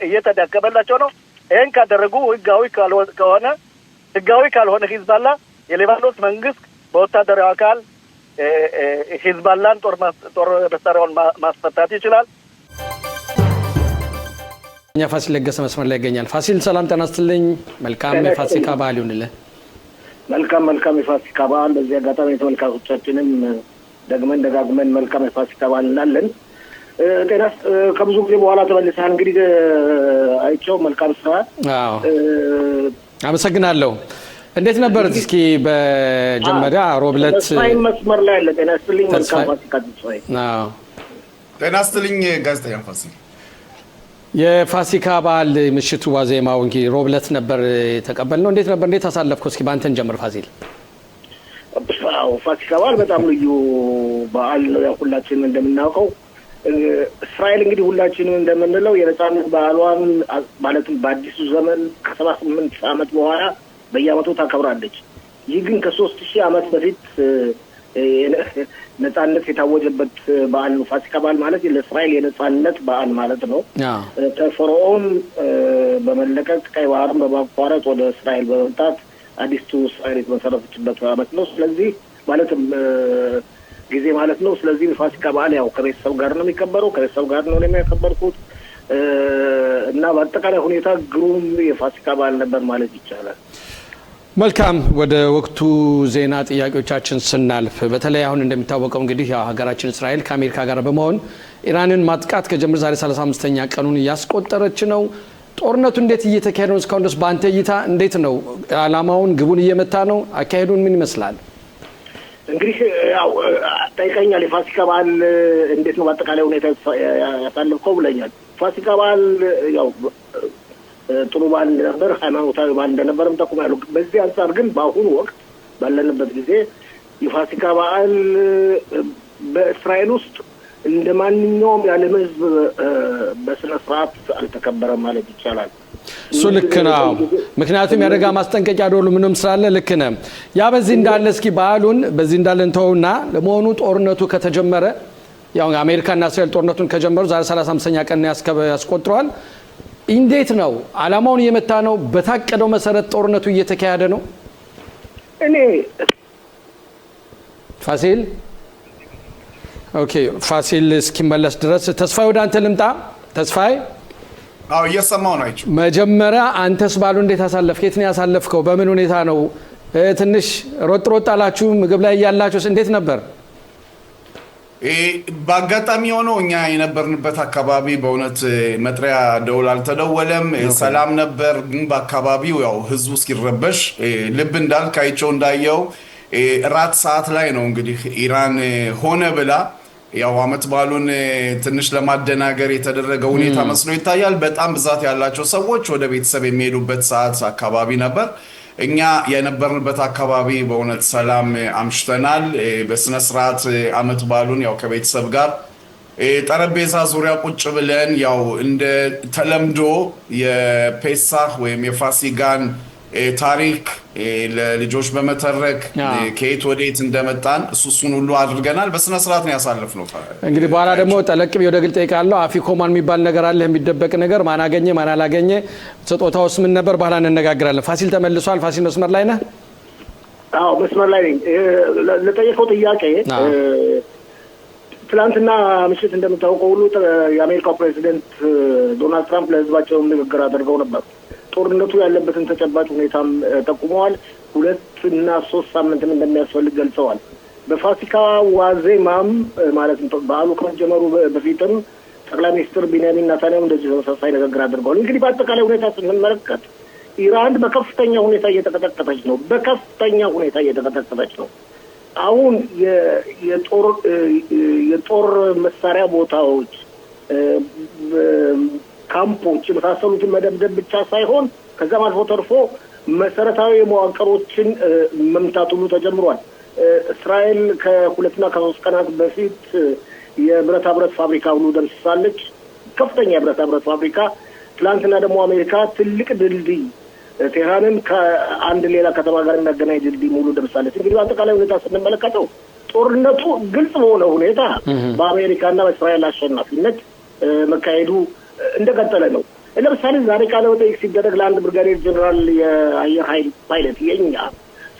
እየተዳከመላቸው ነው። ይህን ካደረጉ ህጋዊ ካልሆነ ሂዝባላ የሊባኖስ መንግስት በወታደራዊ አካል ሂዝባላን ጦር መሳሪያውን ማስፈታት ይችላል። እኛ ፋሲል ለገሰ መስመር ላይ ይገኛል። ፋሲል ሰላም ጤና ይስጥልኝ። መልካም የፋሲካ በዓል ይሁንልህ። መልካም የፋሲካ በዓል። በዚህ አጋጣሚ ተመልካቾቻችንም ደግመን ደጋግመን መልካም የፋሲካ በዓል እናለን። ጤናስ ከብዙ ጊዜ በኋላ ተመልሰሃል። እንግዲህ አይቼው መልካም ስራ። አዎ አመሰግናለሁ። እንዴት ነበር? እስኪ በጀመሪያ ሮብለት ተስፋዬ መስመር ላይ አለ። ጤና ይስጥልኝ። መልካም ፋሲካ ተስፋዬ። አዎ ጤና ይስጥልኝ ጋዜጠኛ ፋሲል። የፋሲካ በዓል ምሽቱ ዋዜማው እንግዲህ ሮብለት ነበር የተቀበልነው። እንዴት ነበር? እንዴት አሳለፍከው? እስኪ ባንተን ጀምር ፋሲል። አዎ ፋሲካ በዓል በጣም ልዩ በዓል ነው። ያው ሁላችንም እንደምናውቀው እስራኤል እንግዲህ ሁላችንም እንደምንለው የነጻነት በዓሏን ማለትም በአዲሱ ዘመን ከ78 ዓመት በኋላ በየዓመቱ ታከብራለች። ይህ ግን ከ3000 ዓመት በፊት ነጻነት የታወጀበት በዓል ነው። ፋሲካ በዓል ማለት ለእስራኤል የነጻነት በዓል ማለት ነው። ከፈርዖን በመለቀቅ ቀይ ባህርን በማቋረጥ ወደ እስራኤል በመምጣት አዲስቱ እስራኤል የተመሰረተችበት ዓመት ነው። ስለዚህ ማለትም ጊዜ ማለት ነው። ስለዚህ የፋሲካ በዓል ያው ከቤተሰብ ጋር ነው የሚከበረው። ከቤተሰብ ጋር ነው የሚያከበርኩት እና በአጠቃላይ ሁኔታ ግሩም የፋሲካ በዓል ነበር ማለት ይቻላል። መልካም፣ ወደ ወቅቱ ዜና ጥያቄዎቻችን ስናልፍ በተለይ አሁን እንደሚታወቀው እንግዲህ ሀገራችን እስራኤል ከአሜሪካ ጋር በመሆን ኢራንን ማጥቃት ከጀመረ ዛሬ 35ኛ ቀኑን እያስቆጠረች ነው። ጦርነቱ እንዴት እየተካሄደ ነው? እስካሁን ድረስ በአንተ እይታ እንዴት ነው? ዓላማውን ግቡን እየመታ ነው? አካሄዱን ምን ይመስላል? እንግዲህ ያው ጠይቀኛል። የፋሲካ በዓል እንዴት ነው በአጠቃላይ ሁኔታ ያሳለፍከው ብለኛል። ፋሲካ በዓል ያው ጥሩ በዓል እንደነበር፣ ሃይማኖታዊ በዓል እንደነበርም ጠቁማለሁ። በዚህ አንጻር ግን በአሁኑ ወቅት ባለንበት ጊዜ የፋሲካ በዓል በእስራኤል ውስጥ እንደ ማንኛውም የዓለም ሕዝብ በስነ ስርዓት አልተከበረም ማለት ይቻላል። እሱ ልክ ነው። ምክንያቱም ያደጋ ማስጠንቀቂያ ደወሉ ምንም ስላለ ልክ ነው። ያ በዚህ እንዳለ እስኪ በዓሉን በዚህ እንዳለ እንተውና ለመሆኑ ጦርነቱ ከተጀመረ ያው አሜሪካና እስራኤል ጦርነቱን ከጀመሩ ዛሬ 35ኛ ቀን ያስቆጥረዋል። እንዴት ነው ዓላማውን እየመታ ነው? በታቀደው መሰረት ጦርነቱ እየተካሄደ ነው? እኔ ፋሲል ኦኬ፣ ፋሲል እስኪመለስ ድረስ ተስፋዬ ወደ አንተ ልምጣ። ተስፋዬ አዎ እየሰማው ነው። አይቼ መጀመሪያ አንተስ ባሉ እንዴት አሳለፍክ? የት ነው ያሳለፍከው? በምን ሁኔታ ነው? ትንሽ ሮጥ አላችሁ? ምግብ ላይ ያላችሁስ እንዴት ነበር? በአጋጣሚ ሆነው እኛ የነበርንበት አካባቢ በእውነት መጥሪያ ደውል አልተደወለም፣ ሰላም ነበር። ግን በአካባቢው ያው ህዝቡ እስኪረበሽ ልብ እንዳልክ አይቼው እንዳየው እራት ሰዓት ላይ ነው እንግዲህ ኢራን ሆነ ብላ ያው አመት በዓሉን ትንሽ ለማደናገር የተደረገ ሁኔታ መስሎ ይታያል። በጣም ብዛት ያላቸው ሰዎች ወደ ቤተሰብ የሚሄዱበት ሰዓት አካባቢ ነበር። እኛ የነበርንበት አካባቢ በእውነት ሰላም አምሽተናል። በስነ ስርዓት አመት በዓሉን ያው ከቤተሰብ ጋር ጠረጴዛ ዙሪያ ቁጭ ብለን ያው እንደ ተለምዶ የፔሳህ ወይም የፋሲጋን ታሪክ ለልጆች በመተረክ ከየት ወዴት እንደመጣን እሱን ሁሉ አድርገናል። በስነ ስርዓት ነው ያሳለፍነው። እንግዲህ በኋላ ደግሞ ጠለቅ ወደ ግል ጠይቃለሁ። አፊኮማን የሚባል ነገር አለ፣ የሚደበቅ ነገር፣ ማን አገኘ ማን አላገኘ፣ ስጦታውስ ምን ነበር? በኋላ እንነጋግራለን። ፋሲል ተመልሷል። ፋሲል መስመር ላይ ነህ? አዎ መስመር ላይ ነኝ። ለጠየቀው ጥያቄ ትላንትና ምሽት እንደምታውቀው ሁሉ የአሜሪካው ፕሬዚደንት ዶናልድ ትራምፕ ለህዝባቸው ንግግር አድርገው ነበር። ጦርነቱ ያለበትን ተጨባጭ ሁኔታም ጠቁመዋል። 2 እና 3 ሳምንትም እንደሚያስፈልግ ገልጸዋል። በፋሲካ ዋዜማም ማለት በዓሉ ከመጀመሩ በፊትም ጠቅላይ ሚኒስትር ቢንያሚን ኔታንያሁ እንደዚህ ተመሳሳይ ንግግር አድርገዋል። እንግዲህ በአጠቃላይ ሁኔታ ስንመለከት ኢራን በከፍተኛ ሁኔታ እየተቀጠቀጠች ነው። በከፍተኛ ሁኔታ እየተቀጠቀጠች ነው። አሁን የጦር መሳሪያ ቦታዎች፣ ካምፖች የመሳሰሉትን መደብደብ ብቻ ሳይሆን ከዛም አልፎ ተርፎ መሰረታዊ መዋቅሮችን መምታት ሁሉ ተጀምሯል። እስራኤል ከ2 እና 3 ቀናት በፊት የብረታ ብረት ፋብሪካ ሁሉ ደምስሳለች። ከፍተኛ የብረታ ብረት ፋብሪካ። ትላንትና ደግሞ አሜሪካ ትልቅ ድልድይ ቴህራንን ከአንድ ሌላ ከተማ ጋር የሚያገናኝ ድልድይ ሙሉ ደምሳለች። እንግዲህ በአጠቃላይ ሁኔታ ስንመለከተው ጦርነቱ ግልጽ በሆነ ሁኔታ በአሜሪካና በእስራኤል አሸናፊነት መካሄዱ እንደቀጠለ ነው። ለምሳሌ ዛሬ ቃለ መጠይቅ ሲደረግ ለአንድ ብርጋዴር ጀነራል የአየር ኃይል ፓይለት የኛ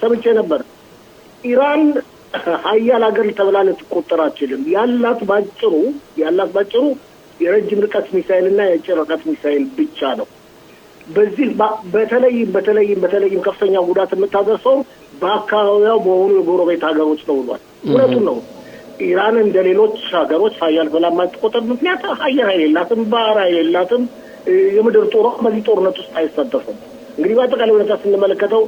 ሰምቼ ነበር። ኢራን ሀያል ሀገር ተብላ ልትቆጠር አትችልም። ያላት ባጭሩ የረጅም ርቀት ሚሳኤል እና የአጭር ርቀት ሚሳኤል ብቻ ነው። በዚህ በተለይም ከፍተኛ ጉዳት የምታደርሰው በአካባቢው በሆኑ የጎረቤት ሀገሮች ነው ብሏል። እውነቱን ነው። ኢራን እንደሌሎች ሀገሮች ሀያል በማትቆጠር ምክንያት አየር ኃይል የላትም፣ ባህር ኃይል የላትም። የምድር ጦር በዚህ ጦርነት ውስጥ አይሳተፍም። እንግዲህ በአጠቃላይ ሁኔታ ስንመለከተው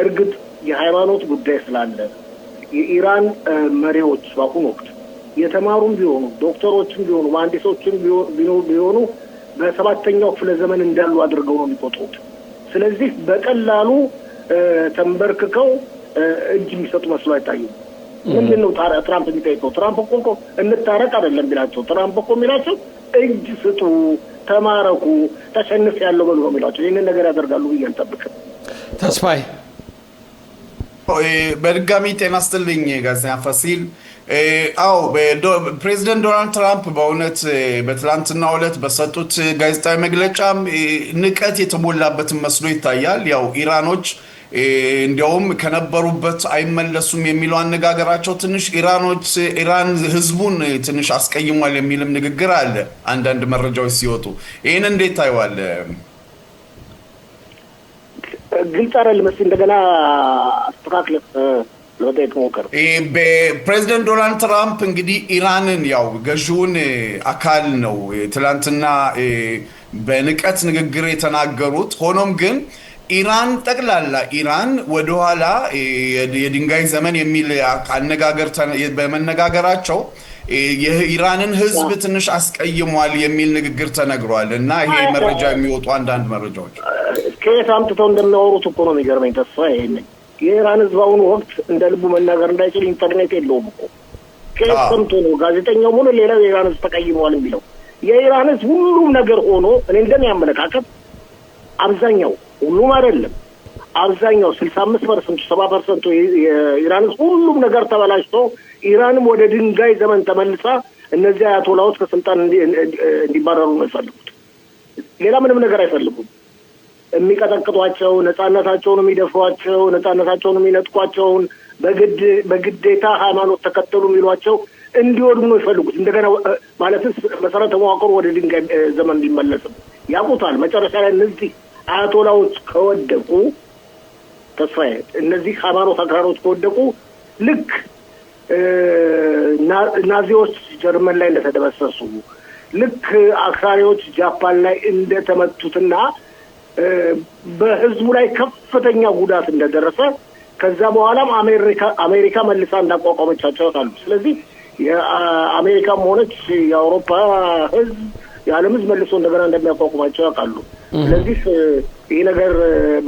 እርግጥ የሃይማኖት ጉዳይ ስላለ የኢራን መሪዎች በአሁኑ ወቅት የተማሩም ቢሆኑ ዶክተሮችም ቢሆኑ መሐንዲሶችም ቢሆኑ በሰባተኛው ክፍለ ዘመን እንዳሉ አድርገው ነው የሚቆጥሩት። ስለዚህ በቀላሉ ተንበርክከው እጅ የሚሰጡ መስሎ አይታዩም። ምንድን ነው ትራምፕ የሚጠይቀው? ትራምፕ እኮ እንታረቅ አይደለም ቢላቸው፣ ትራምፕ እኮ የሚላቸው እጅ ስጡ፣ ተማረኩ፣ ተሸንፍ ያለው በሉ ነው የሚላቸው። ይህንን ነገር ያደርጋሉ ብዬ አልጠብቅም። ተስፋዬ በድጋሚ ጤና ይስጥልኝ ጋዜጠኛ ፋሲል። አዎ ፕሬዚደንት ዶናልድ ትራምፕ በእውነት በትላንትናው ዕለት በሰጡት ጋዜጣዊ መግለጫም ንቀት የተሞላበትን መስሎ ይታያል። ያው ኢራኖች እንዲያውም ከነበሩበት አይመለሱም የሚለው አነጋገራቸው ትንሽ ኢራን ህዝቡን ትንሽ አስቀይሟል የሚልም ንግግር አለ አንዳንድ መረጃዎች ሲወጡ። ይህን እንዴት ታየዋለህ? ግልጽ አይደለም። እስኪ እንደገና አስተካክለህ ለመጠየቅ ሞክር። ፕሬዚደንት ዶናልድ ትራምፕ እንግዲህ ኢራንን ያው ገዢውን አካል ነው ትላንትና በንቀት ንግግር የተናገሩት። ሆኖም ግን ኢራን ጠቅላላ ኢራን ወደኋላ የድንጋይ ዘመን የሚል አነጋገር በመነጋገራቸው የኢራንን ህዝብ ትንሽ አስቀይሟል የሚል ንግግር ተነግሯል። እና ይሄ መረጃ የሚወጡ አንዳንድ መረጃዎች ከየት አምጥተው እንደሚያወሩት እኮ ነው የሚገርመኝ። ተስፋ ይሄንን የኢራን ህዝብ አሁኑ ወቅት እንደ ልቡ መናገር እንዳይችል ኢንተርኔት የለውም እኮ። ከየት ሰምቶ ነው ጋዜጠኛው ሆነ ሌላው የኢራን ህዝብ ተቀይሟል የሚለው? የኢራን ህዝብ ሁሉም ነገር ሆኖ እኔ እንደሚያመለካከት አብዛኛው ሁሉም አይደለም አብዛኛው 65% 70% የኢራን ህዝብ ሁሉም ነገር ተበላሽቶ ኢራንም ወደ ድንጋይ ዘመን ተመልሳ እነዚህ አያቶላዎች ከስልጣን እንዲባረሩ ነው የሚፈልጉት። ሌላ ምንም ነገር አይፈልጉም። የሚቀጠቅጧቸው፣ ነፃነታቸውን የሚደፍሯቸው፣ ነፃነታቸውን የሚነጥቋቸውን፣ በግዴታ ሃይማኖት ተከተሉ የሚሏቸው እንዲወድሙ ነው የሚፈልጉት። እንደገና ማለትስ መሰረተ መዋቅሩ ወደ ድንጋይ ዘመን እንዲመለስም ያውቁታል። መጨረሻ ላይ እነዚህ አያቶላዎች ከወደቁ ተስፋዬ እነዚህ ሃይማኖት አክራሮች ከወደቁ ልክ ናዚዎች ጀርመን ላይ እንደተደመሰሱ ልክ አክራሪዎች ጃፓን ላይ እንደተመቱትና በህዝቡ ላይ ከፍተኛ ጉዳት እንደደረሰ ከዛ በኋላም አሜሪካ መልሳ እንዳቋቋመቻቸው አሉ። ስለዚህ የአሜሪካም ሆነች የአውሮፓ ህዝብ የዓለም ህዝብ መልሶ እንደገና እንደሚያቋቁማቸው ያውቃሉ። ስለዚህ ይህ ነገር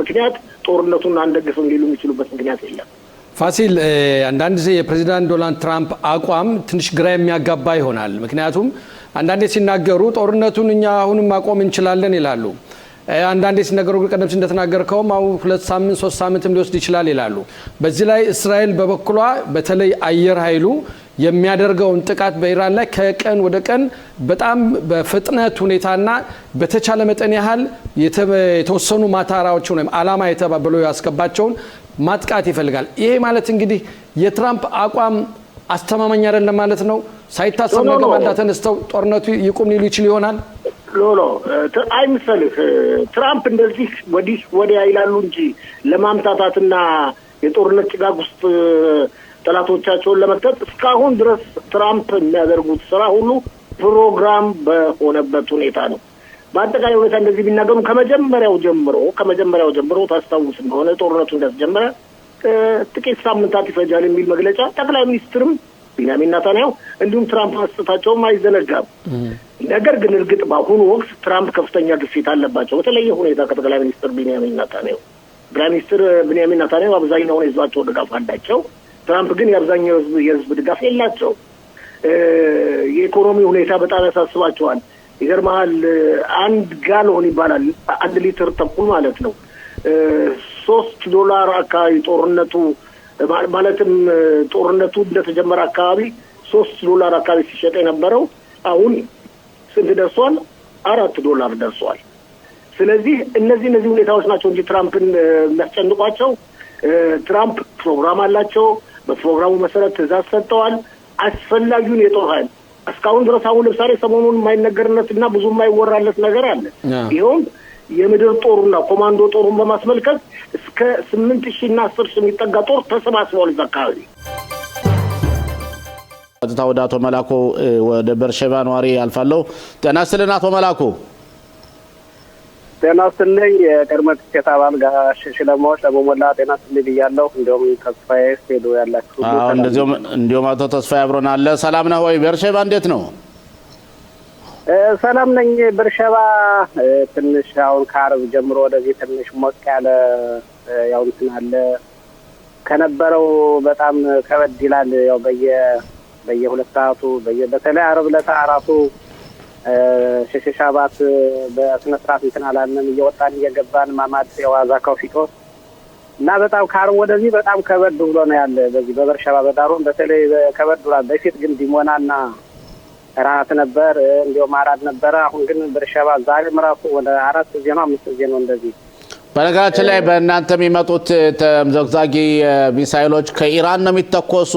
ምክንያት ጦርነቱን አንደግፍም ሊሉ የሚችሉበት ምክንያት የለም። ፋሲል አንዳንድ ጊዜ የፕሬዚዳንት ዶናልድ ትራምፕ አቋም ትንሽ ግራ የሚያጋባ ይሆናል። ምክንያቱም አንዳንዴ ሲናገሩ ጦርነቱን እኛ አሁንም ማቆም እንችላለን ይላሉ። አንዳንዴ ሲናገሩ ቀደም ሲል እንደተናገርከውም አሁን 2 ሳምንት 3 ሳምንትም ሊወስድ ይችላል ይላሉ። በዚህ ላይ እስራኤል በበኩሏ በተለይ አየር ኃይሉ የሚያደርገውን ጥቃት በኢራን ላይ ከቀን ወደ ቀን በጣም በፍጥነት ሁኔታና በተቻለ መጠን ያህል የተወሰኑ ማታራዎችን ወይም ዓላማ የተባበሉ ያስገባቸውን ማጥቃት ይፈልጋል። ይሄ ማለት እንግዲህ የትራምፕ አቋም አስተማማኝ አይደለም ማለት ነው። ሳይታሰብ ነገር ማዳ ተነስተው ጦርነቱ ይቁም ሊሉ ይችል ይሆናል። ሎሎ አይምሰልህ። ትራምፕ እንደዚህ ወዲህ ወዲያ ይላሉ እንጂ ለማምታታትና የጦርነት ጭጋግ ውስጥ ጠላቶቻቸውን ለመክተት እስካሁን ድረስ ትራምፕ የሚያደርጉት ስራ ሁሉ ፕሮግራም በሆነበት ሁኔታ ነው። በአጠቃላይ ሁኔታ እንደዚህ ቢናገሩ ከመጀመሪያው ጀምሮ ታስታውስ እንደሆነ ጦርነቱ እንደተጀመረ ጥቂት ሳምንታት ይፈጃል የሚል መግለጫ ጠቅላይ ሚኒስትርም ቢንያሚን ኔታንያሁ እንዲሁም ትራምፕ መስጠታቸውም አይዘነጋም። ነገር ግን እርግጥ በአሁኑ ወቅት ትራምፕ ከፍተኛ ግፊት አለባቸው፣ በተለየ ሁኔታ ከጠቅላይ ሚኒስትር ቢንያሚን ኔታንያሁ። ጠቅላይ ሚኒስትር ቢንያሚን ኔታንያሁ አብዛኛውን የህዝባቸው ድጋፍ አላቸው። ትራምፕ ግን የአብዛኛው የህዝብ ድጋፍ የላቸው። የኢኮኖሚ ሁኔታ በጣም ያሳስባቸዋል። ይገርምሃል፣ 1 ጋሎን ይባላል 1 ሊትር ተኩል ማለት ነው። $3 አካባቢ ጦርነቱ ማለትም ጦርነቱ እንደተጀመረ አካባቢ $3 አካባቢ ሲሸጥ የነበረው አሁን ስንት ደርሷል? $4 ደርሷል። ስለዚህ እነዚህ ሁኔታዎች ናቸው እንጂ ትራምፕን የሚያስጨንቋቸው። ትራምፕ ፕሮግራም አላቸው። በፕሮግራሙ መሰረት ትዕዛዝ ሰጥተዋል። አስፈላጊውን የጦር ኃይል እስካሁን ድረስ አሁን ለምሳሌ ሰሞኑን የማይነገርነትና ብዙ የማይወራለት ነገር አለ። ይኸውም የምድር ጦሩና ኮማንዶ ጦሩን በማስመልከት እስከ 8,000 እና 10,000 የሚጠጋ ጦር ተሰባስበዋል እዛ አካባቢ። ወደ አቶ መላኩ ወደ በርሸባ ነዋሪ አልፋለሁ። ጤና ይስጥልን አቶ መላኩ። ጤና ይስጥልኝ የቀድሞ ጥቂት አባል ጋሽ ሽለሞች ለሞላ ጤና ይስጥልኝ ብያለሁ። እንደውም ተስፋዬ ሄዶ ያላችሁ እንዲሁም አቶ ተስፋዬ አብሮን አለ። ሰላም ነው ወይ? በርሸባ እንዴት ነው? ሰላም ነኝ። በርሸባ ትንሽ አሁን ከአርብ ጀምሮ ወደዚህ ትንሽ ሞቅ ያለ ያው እንትን አለ ከነበረው በጣም ከበድ ይላል። ያው በየሁለት ሰዓቱ በተለይ አርብ ዕለት አራቱ ሸሸሻባት በስነ ስርዓት እንትን አላለም። እየወጣን እየገባን ማማድ የዋዛ ከፊቶ እና በጣም ከአርብ ወደዚህ በጣም ከበድ ብሎ ነው ያለ። በዚህ በበርሸባ በዳሩን በተለይ ከበድ ብሏል። በፊት ግን ዲሞናና ራት ነበር እንዲያውም አራድ ነበር። አሁን ግን በርሸባ ዛሬም ራሱ ወደ 4 ጊዜ ነው 5 ጊዜ ነው እንደዚህ። በነገራችን ላይ በእናንተ የሚመጡት ተምዘግዛጊ ሚሳኤሎች ከኢራን ነው የሚተኮሱ?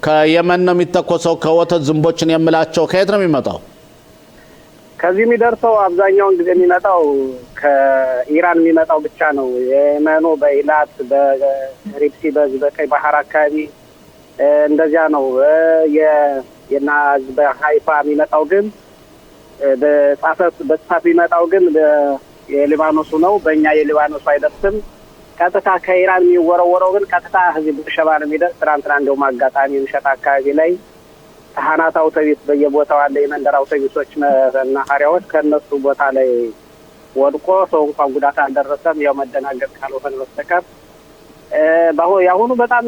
ከየመን ነው የሚተኮሰው? ከወተት ዝንቦችን የምላቸው ከየት ነው የሚመጣው? ከዚህ የሚደርሰው አብዛኛውን ጊዜ የሚመጣው ከኢራን የሚመጣው ብቻ ነው። የየመኑ በኢላት በሪፕሲ በቀይ ባህር አካባቢ እንደዚያ ነው። የና በሃይፋ የሚመጣው ግን በጻፈት የሚመጣው ግን የሊባኖሱ ነው። በእኛ የሊባኖሱ አይደርስም። ቀጥታ ከኢራን የሚወረወረው ግን ቀጥታ እዚህ በርሸባ ነው የሚደርስ። ትናንትና እንደውም አጋጣሚ ምሽት አካባቢ ላይ ካህናት አውቶቡስ በየቦታው አለ። የመንደር አውቶቡሶች እና ሀሪያዎች ከነሱ ቦታ ላይ ወድቆ ሰው እንኳን ጉዳት አልደረሰም። ያው መደናገጥ ካልሆነ በስተቀር ያሁኑ በጣም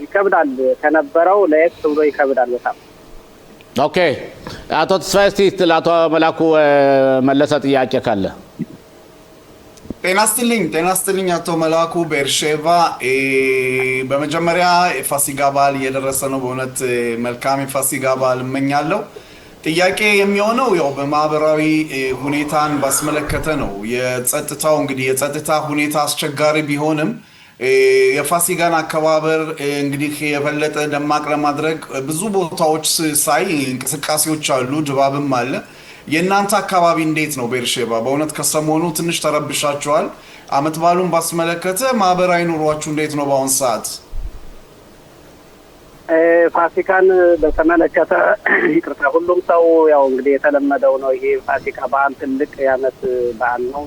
ይከብዳል። ከነበረው ለየት ብሎ ይከብዳል በጣም። ኦኬ አቶ ተስፋዬ እስቲ ለአቶ መላኩ መለሰ ጥያቄ ካለ። ጤና ይስጥልኝ አቶ መላኩ በርሸባ። በመጀመሪያ የፋሲካ በዓል እየደረሰ ነው። በእውነት መልካም የፋሲካ በዓል እመኛለሁ። ጥያቄ የሚሆነው ያው በማህበራዊ ሁኔታን ባስመለከተ ነው። የጸጥታው እንግዲህ የጸጥታ ሁኔታ አስቸጋሪ ቢሆንም የፋሲካን አከባበር እንግዲህ የበለጠ ደማቅ ለማድረግ ብዙ ቦታዎች ሳይ እንቅስቃሴዎች አሉ፣ ድባብም አለ። የእናንተ አካባቢ እንዴት ነው በርሸባ? በእውነት ከሰሞኑ ትንሽ ተረብሻችኋል። አመት በዓሉን ባስመለከተ ማህበራዊ ኑሯችሁ እንዴት ነው በአሁን ሰዓት? ፋሲካን በተመለከተ ይቅርታ፣ ሁሉም ሰው ያው እንግዲህ የተለመደው ነው። ይሄ ፋሲካ በዓል ትልቅ የዓመት በዓል ነው።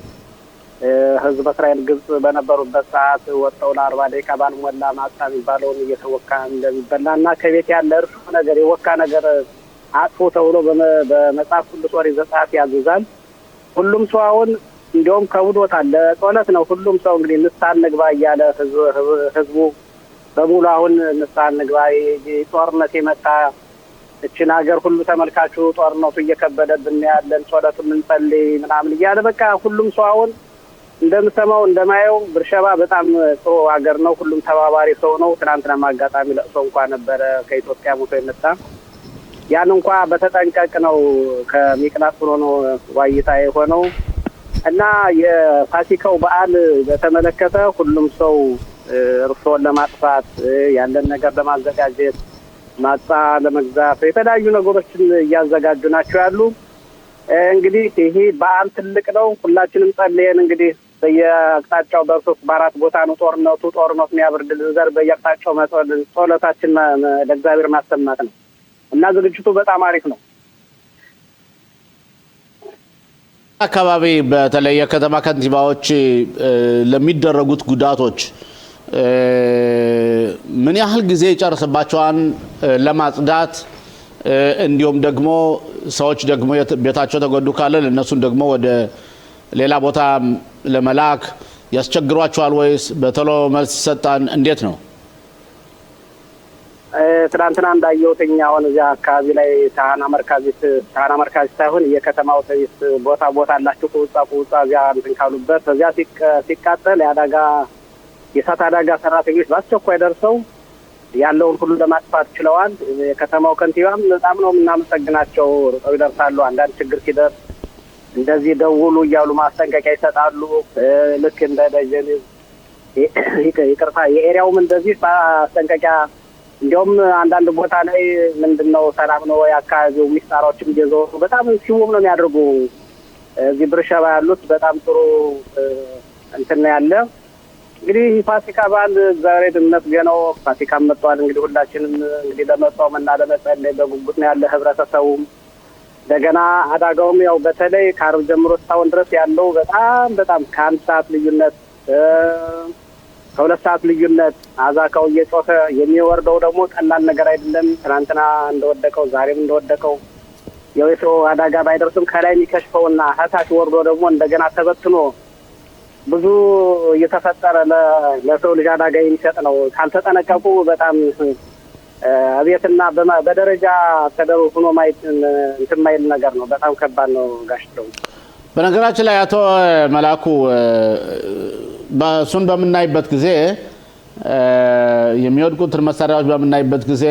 ህዝብ እስራኤል ግብጽ በነበሩበት ሰዓት ወጥተው ለ40 ደቂቃ ባልሞላ ማጣ የሚባለውን እየተወካ እንደሚበላ እና ከቤት ያለ እርሱ ነገር የወካ ነገር አጥፎ ተብሎ በመጽሐፍ ቅዱስ ኦሪት ዘጸአት ያዝዛል። ሁሉም ሰው አሁን እንዲያውም ከብዶታል። ለጸሎት ነው ሁሉም ሰው እንግዲህ ንስሐ እንግባ እያለ ህዝቡ በሙሉ አሁን ንስሐ እንግባ፣ ጦርነት የመጣ እችን ሀገር ሁሉ ተመልካቹ ጦርነቱ እየከበደብን ያለን ጸሎቱን እንጸልይ ምናምን እያለ በቃ ሁሉም ሰው አሁን እንደምሰማው እንደማየው በርሸባ በጣም ጥሩ ሀገር ነው። ሁሉም ተባባሪ ሰው ነው። ትናንትና አጋጣሚ ለቅሶ እንኳን ነበረ ከኢትዮጵያ ሞቶ የመጣ ያን እንኳን በተጠንቀቅ ነው ከሚቅናት ሆኖ ነው ዋይታ የሆነው እና የፋሲካው በዓል በተመለከተ ሁሉም ሰው እርሾን ለማጥፋት ያለን ነገር ለማዘጋጀት ማጻ ለመግዛት የተለያዩ ነገሮችን እያዘጋጁ ናቸው ያሉ። እንግዲህ ይሄ በዓል ትልቅ ነው። ሁላችንም ጸልየን እንግዲህ በየአቅጣጫው በ3-4 ቦታ ነው ጦርነቱ የሚያበርድልን ዘር በየአቅጣጫው ጸሎታችን ለእግዚአብሔር ማሰማት ነው እና ዝግጅቱ በጣም አሪፍ ነው። አካባቢ በተለይ የከተማ ከንቲባዎች ለሚደረጉት ጉዳቶች ምን ያህል ጊዜ ይጨርስባቸዋል ለማጽዳት? እንዲሁም ደግሞ ሰዎች ደግሞ ቤታቸው ተጎዱ ካለ ለነሱን ደግሞ ወደ ሌላ ቦታ ለመላክ ያስቸግሯቸዋል ወይስ በቶሎ መልስ ይሰጣል? እንዴት ነው? ትናንትና እንዳየሁት አሁን እዚያ አካባቢ ላይ ታና መርካዚ ሳይሆን የከተማው ሰርቪስ ቦታ አላቸው። ቁጣ እዚያ እንትን ካሉበት እዚያ ሲቃጠል የእሳት አደጋ ሰራተኞች በአስቸኳይ ደርሰው ያለውን ሁሉ ለማጥፋት ችለዋል። የከተማው ከንቲባም በጣም ነው የምናመሰግናቸው። ሩጠው ይደርሳሉ። አንዳንድ ችግር ሲደርስ እንደዚህ ደውሉ እያሉ ማስጠንቀቂያ ይሰጣሉ። ልክ እንደ ደጀን ይቅርታ የኤሪያውም እንደዚህ ማስጠንቀቂያ እንዲያውም አንዳንድ ቦታ ላይ ምንድነው ሰላም ነው የአካባቢው ሚስጥሮችም እየዞሩ በጣም ሲውም ነው የሚያደርጉ። እዚህ በርሸባ ያሉት በጣም ጥሩ እንትን ያለ እንግዲህ ፋሲካ በዓል ዛሬ ድነት ገነው ፋሲካ መጥቷል። እንግዲህ ሁላችንም እንግዲህ ለመጾም እና ለመጸለይ በጉጉት ነው ያለ ህብረተሰቡም። እንደገና አዳጋውም ያው በተለይ ከዓርብ ጀምሮ እስካሁን ድረስ ያለው በጣም ከአንድ ሰዓት ልዩነት ከሁለት ሰዓት ልዩነት አዛካው እየጮኸ የሚወርደው ደግሞ ቀላል ነገር አይደለም። ትናንትና እንደወደቀው ዛሬም እንደወደቀው ያው የሰው አዳጋ ባይደርስም ከላይ የሚከሽፈውና ከታች ወርዶ ደግሞ እንደገና ተበትኖ ብዙ እየተፈጠረ ለሰው ልጅ አዳጋ የሚሰጥ ነው። ካልተጠነቀቁ በጣም አብየትና በደረጃ ተደሩ ሆኖ እንትን ማይል ነገር ነው። በጣም ከባድ ነው ጋሽተው። በነገራችን ላይ አቶ መላኩ እሱን በምናይበት ጊዜ የሚወድቁትን መሳሪያዎች በምናይበት ጊዜ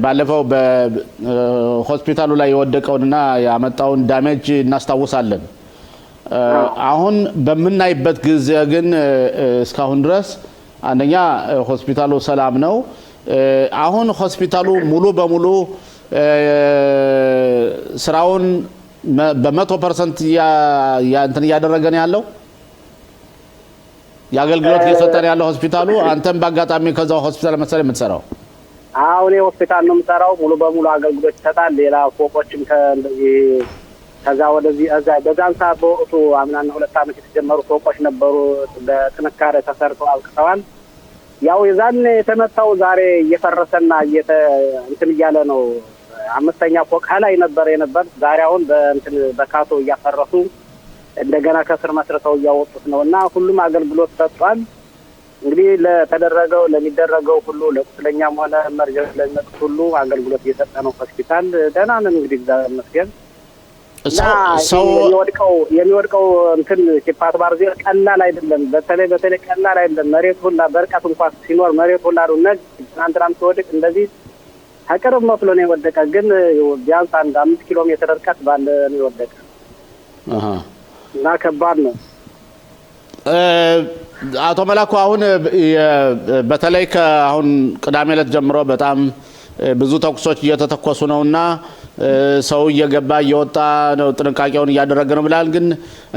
ባለፈው በሆስፒታሉ ላይ የወደቀውንና ያመጣውን ዳሜጅ እናስታውሳለን። አሁን በምናይበት ጊዜ ግን እስካሁን ድረስ አንደኛ ሆስፒታሉ ሰላም ነው። አሁን ሆስፒታሉ ሙሉ በሙሉ ስራውን በ100% እንትን እያደረገ ነው ያለው፣ የአገልግሎት እየሰጠ ነው ያለው ሆስፒታሉ። አንተም በአጋጣሚ ከዛው ሆስፒታል መሰለኝ የምትሰራው? አሁን የሆስፒታል ነው የምሰራው። ሙሉ በሙሉ አገልግሎት ይሰጣል። ሌላ ፎቆችም ከእንደዚህ ከዛ ወደዚህ በዛን ሰዓት በወቅቱ አምናና 2 ዓመት የተጀመሩ ፎቆች ነበሩ፣ በጥንካሬ ተሰርተው አልቅተዋል። ያው የዛን የተመታው ዛሬ እየፈረሰና እንትን እያለ ነው። 5ኛ ፎቅ ላይ ነበር ዛሬ አሁን በካቶ እያፈረሱ እንደገና ከስር መስርተው እያወጡት ነው እና ሁሉም አገልግሎት ሰጥቷል። እንግዲህ ለሚደረገው ሁሉ ለቁስለኛም ሆነ መርጀት ለሚመጡት ሁሉ አገልግሎት እየሰጠ ነው ሆስፒታል። ደህና ነን እንግዲህ እግዚአብሔር ይመስገን። የሚወድቀው እንትን ሲፓት ባርዜር ቀላል አይደለም። በተለይ ቀላል አይደለም። መሬት ሁላ በርቀት እንኳን ሲኖር መሬት ሁላ ነው ነግ ትናንትናም ሲወድቅ እንደዚህ ከቅርብ መስሎ ነው የወደቀ። ግን ቢያንስ 5 ኪሎ ሜትር ርቀት ባለ ነው የወደቀ እና ከባድ ነው። አቶ መላኩ አሁን በተለይ ከአሁን ቅዳሜ ዕለት ጀምሮ በጣም ብዙ ተኩሶች እየተተኮሱ ነውና ሰው እየገባ እየወጣ ነው፣ ጥንቃቄውን እያደረገ ነው ብላል። ግን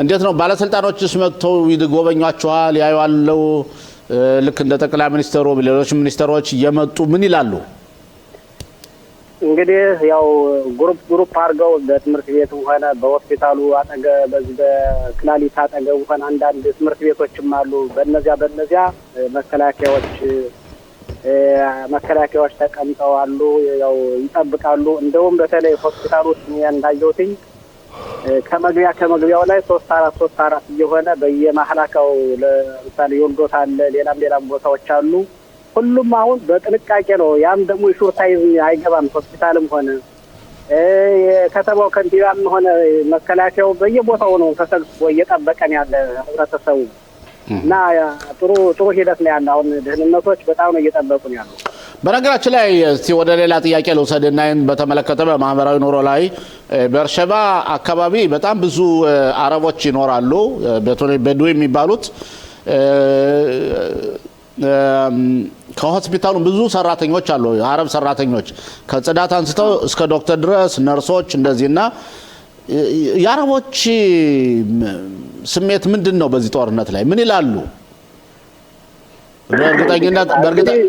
እንዴት ነው ባለስልጣኖችስ መጥተው ይጎበኟቸዋል? ያዩዋለው? ልክ እንደ ጠቅላይ ሚኒስትሩ ሌሎች ሚኒስትሮች እየመጡ ምን ይላሉ? እንግዲህ ያው ግሩፕ አድርገው በትምህርት ቤቱ ሆነ በሆስፒታሉ አጠገብ በዚህ በክላሊት አጠገብ ሆነ አንዳንድ ትምህርት ቤቶችም አሉ። በእነዚያ መከላከያዎች ተቀምጠው አሉ፣ ያው ይጠብቃሉ። እንደውም በተለይ ሆስፒታሉ ውስጥ እንዳየሁትኝ ከመግቢያው ላይ 3-4 እየሆነ በየማህላካው ለምሳሌ የወልዶታ አለ፣ ሌላም ቦታዎች አሉ። ሁሉም አሁን በጥንቃቄ ነው። ያም ደግሞ ሹርታይዝ አይገባም። ሆስፒታልም ሆነ የከተማው ከንቲባም ሆነ መከላከያው በየቦታው ነው ተሰግስቦ እየጠበቀን ያለ ህብረተሰቡ እና ጥሩ ሂደት ነው ያለ። አሁን ደህንነቶች በጣም ነው እየጠበቁን ያሉ። በነገራችን ላይ እስቲ ወደ ሌላ ጥያቄ ልውሰድና በተመለከተ በማህበራዊ ኑሮ ላይ በርሸባ አካባቢ በጣም ብዙ አረቦች ይኖራሉ፣ በዱ የሚባሉት ከሆስፒታሉ ብዙ ሰራተኞች አሉ፣ አረብ ሰራተኞች ከጽዳት አንስተው እስከ ዶክተር ድረስ ነርሶች እንደዚህና የአረቦች ስሜት ምንድን ነው? በዚህ ጦርነት ላይ ምን ይላሉ?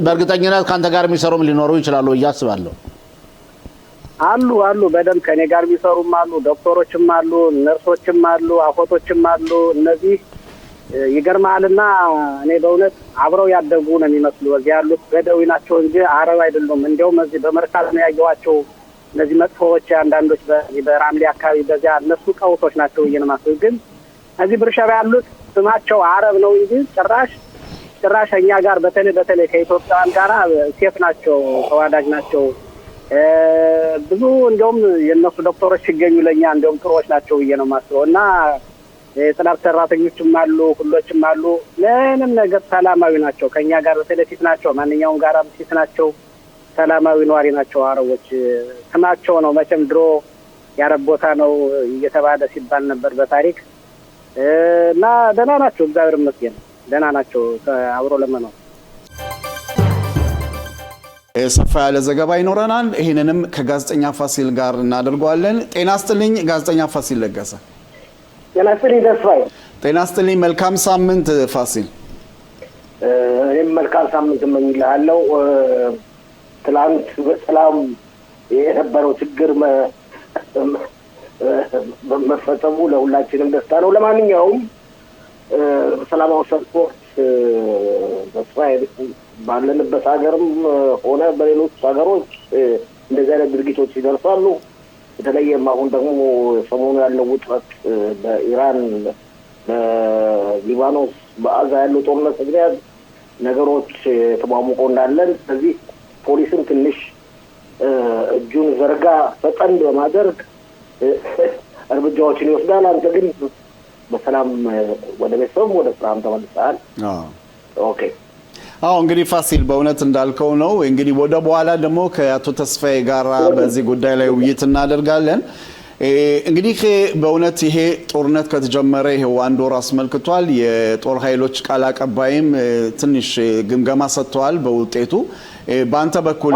በእርግጠኝነት ከአንተ ጋር የሚሰሩም ሊኖሩ ይችላሉ ብዬ አስባለሁ። አሉ በደንብ ከኔ ጋር የሚሰሩም አሉ፣ ዶክተሮችም አሉ፣ ነርሶችም አሉ፣ አፎቶችም አሉ። እነዚህ ይገርማልና እኔ በእውነት አብረው ያደጉ ነው የሚመስሉ። እዚህ ያሉት በደዊ ናቸው እንጂ አረብ አይደሉም። እንዲያውም እዚህ በመርካቶ ነው ያየኋቸው። እነዚህ መጥፎዎች አንዳንዶች በራምሌ አካባቢ በዚያ እነሱ ቀውሶች ናቸው እየነማሱ። ግን እዚህ ብርሸባ ያሉት ስማቸው አረብ ነው እንጂ ጭራሽ እኛ ጋር በተለይ ከኢትዮጵያውያን ጋር ሴፍ ናቸው፣ ተዋዳጅ ናቸው። ብዙ እንዲያውም የእነሱ ዶክተሮች ሲገኙ ለእኛ እንዲያውም ጥሩዎች ናቸው ብዬ ነው የማስበው። እና የጽዳት ሰራተኞችም አሉ፣ ሁሎችም አሉ። ምንም ነገር ሰላማዊ ናቸው። ከእኛ ጋር በተለይ ፊት ናቸው፣ ማንኛውም ጋር ፊት ናቸው። ሰላማዊ ነዋሪ ናቸው አረቦች። ስማቸው ነው መቼም ድሮ የአረብ ቦታ ነው እየተባለ ሲባል ነበር በታሪክ እና ደህና ናቸው። እግዚአብሔር ይመስገን ደህና ናቸው አብሮ ለመኖር። ሰፋ ያለ ዘገባ ይኖረናል። ይህንንም ከጋዜጠኛ ፋሲል ጋር እናደርገዋለን። ጤና ይስጥልኝ ጋዜጠኛ ፋሲል ለገሰ። ጤና ይስጥልኝ ተስፋዬ። ጤና ይስጥልኝ። መልካም ሳምንት ፋሲል። እኔም መልካም ሳምንት እመኝልሃለሁ። ትላንት በሰላም የነበረው ችግር መፈጸሙ ለሁላችንም ደስታ ነው። ለማንኛውም ሰላማዊ ሰልፎች በእስራኤል ባለንበት ሀገርም ሆነ በሌሎች ሀገሮች እንደዚህ አይነት ድርጊቶች ይደርሳሉ። በተለይም አሁን ደግሞ ሰሞኑ ያለው ውጥረት በኢራን፣ በሊባኖስ፣ በአዛ ያለው ጦርነት ምክንያት ነገሮች ተሟሙቆ እንዳለን ስለዚህ ፖሊስም ትንሽ እጁን ዘርጋ ፈጠን በማድረግ እርምጃዎችን ይወስዳል። አንተ ግን በሰላም ወደ ቤተሰብ ወደ ስራም ተመልሰሃል። ኦኬ። እንግዲህ ፋሲል በእውነት እንዳልከው ነው። እንግዲህ ወደ በኋላ ደግሞ ከአቶ ተስፋዬ ጋር በዚህ ጉዳይ ላይ ውይይት እናደርጋለን። እንግዲህ በእውነት ይሄ ጦርነት ከተጀመረ ይሄው 1 ወር አስመልክቷል። የጦር ኃይሎች ቃል አቀባይም ትንሽ ግምገማ ሰጥተዋል በውጤቱ። በአንተ በኩል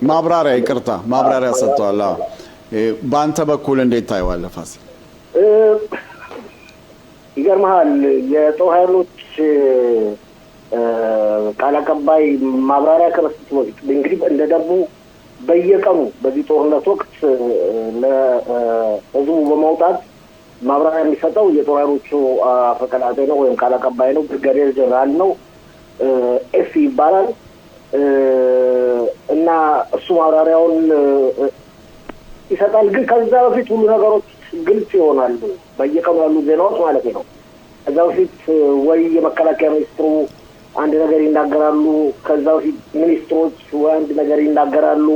ማብራሪያ ሰጥተዋል። በአንተ በኩል እንዴት ታየዋለህ ፋሲል? ይገርምሃል፣ የጦር ኃይሎች ቃል አቀባይ ማብራሪያ ከመስጠቱ በፊት እንግዲህ እንደ ደንቡ በየቀኑ በዚህ ጦርነት ወቅት ለህዝቡ በማውጣት ማብራሪያ የሚሰጠው የጦር ኃይሎቹ አፈቀላጤ ነው ወይም ቃል አቀባይ ነው። ብርጋዴር ጀነራል ነው፣ ኤፍ ይባላል እና እሱ ማብራሪያውን ይሰጣል። ግን ከዛ በፊት ሁሉ ነገሮች ግልጽ ይሆናሉ፣ በየቀኑ ያሉ ዜናዎች ማለት ነው። ከዛ በፊት ወይ የመከላከያ ሚኒስትሩ አንድ ነገር ይናገራሉ፣ ከዛ በፊት ሚኒስትሮች ወይ አንድ ነገር ይናገራሉ፣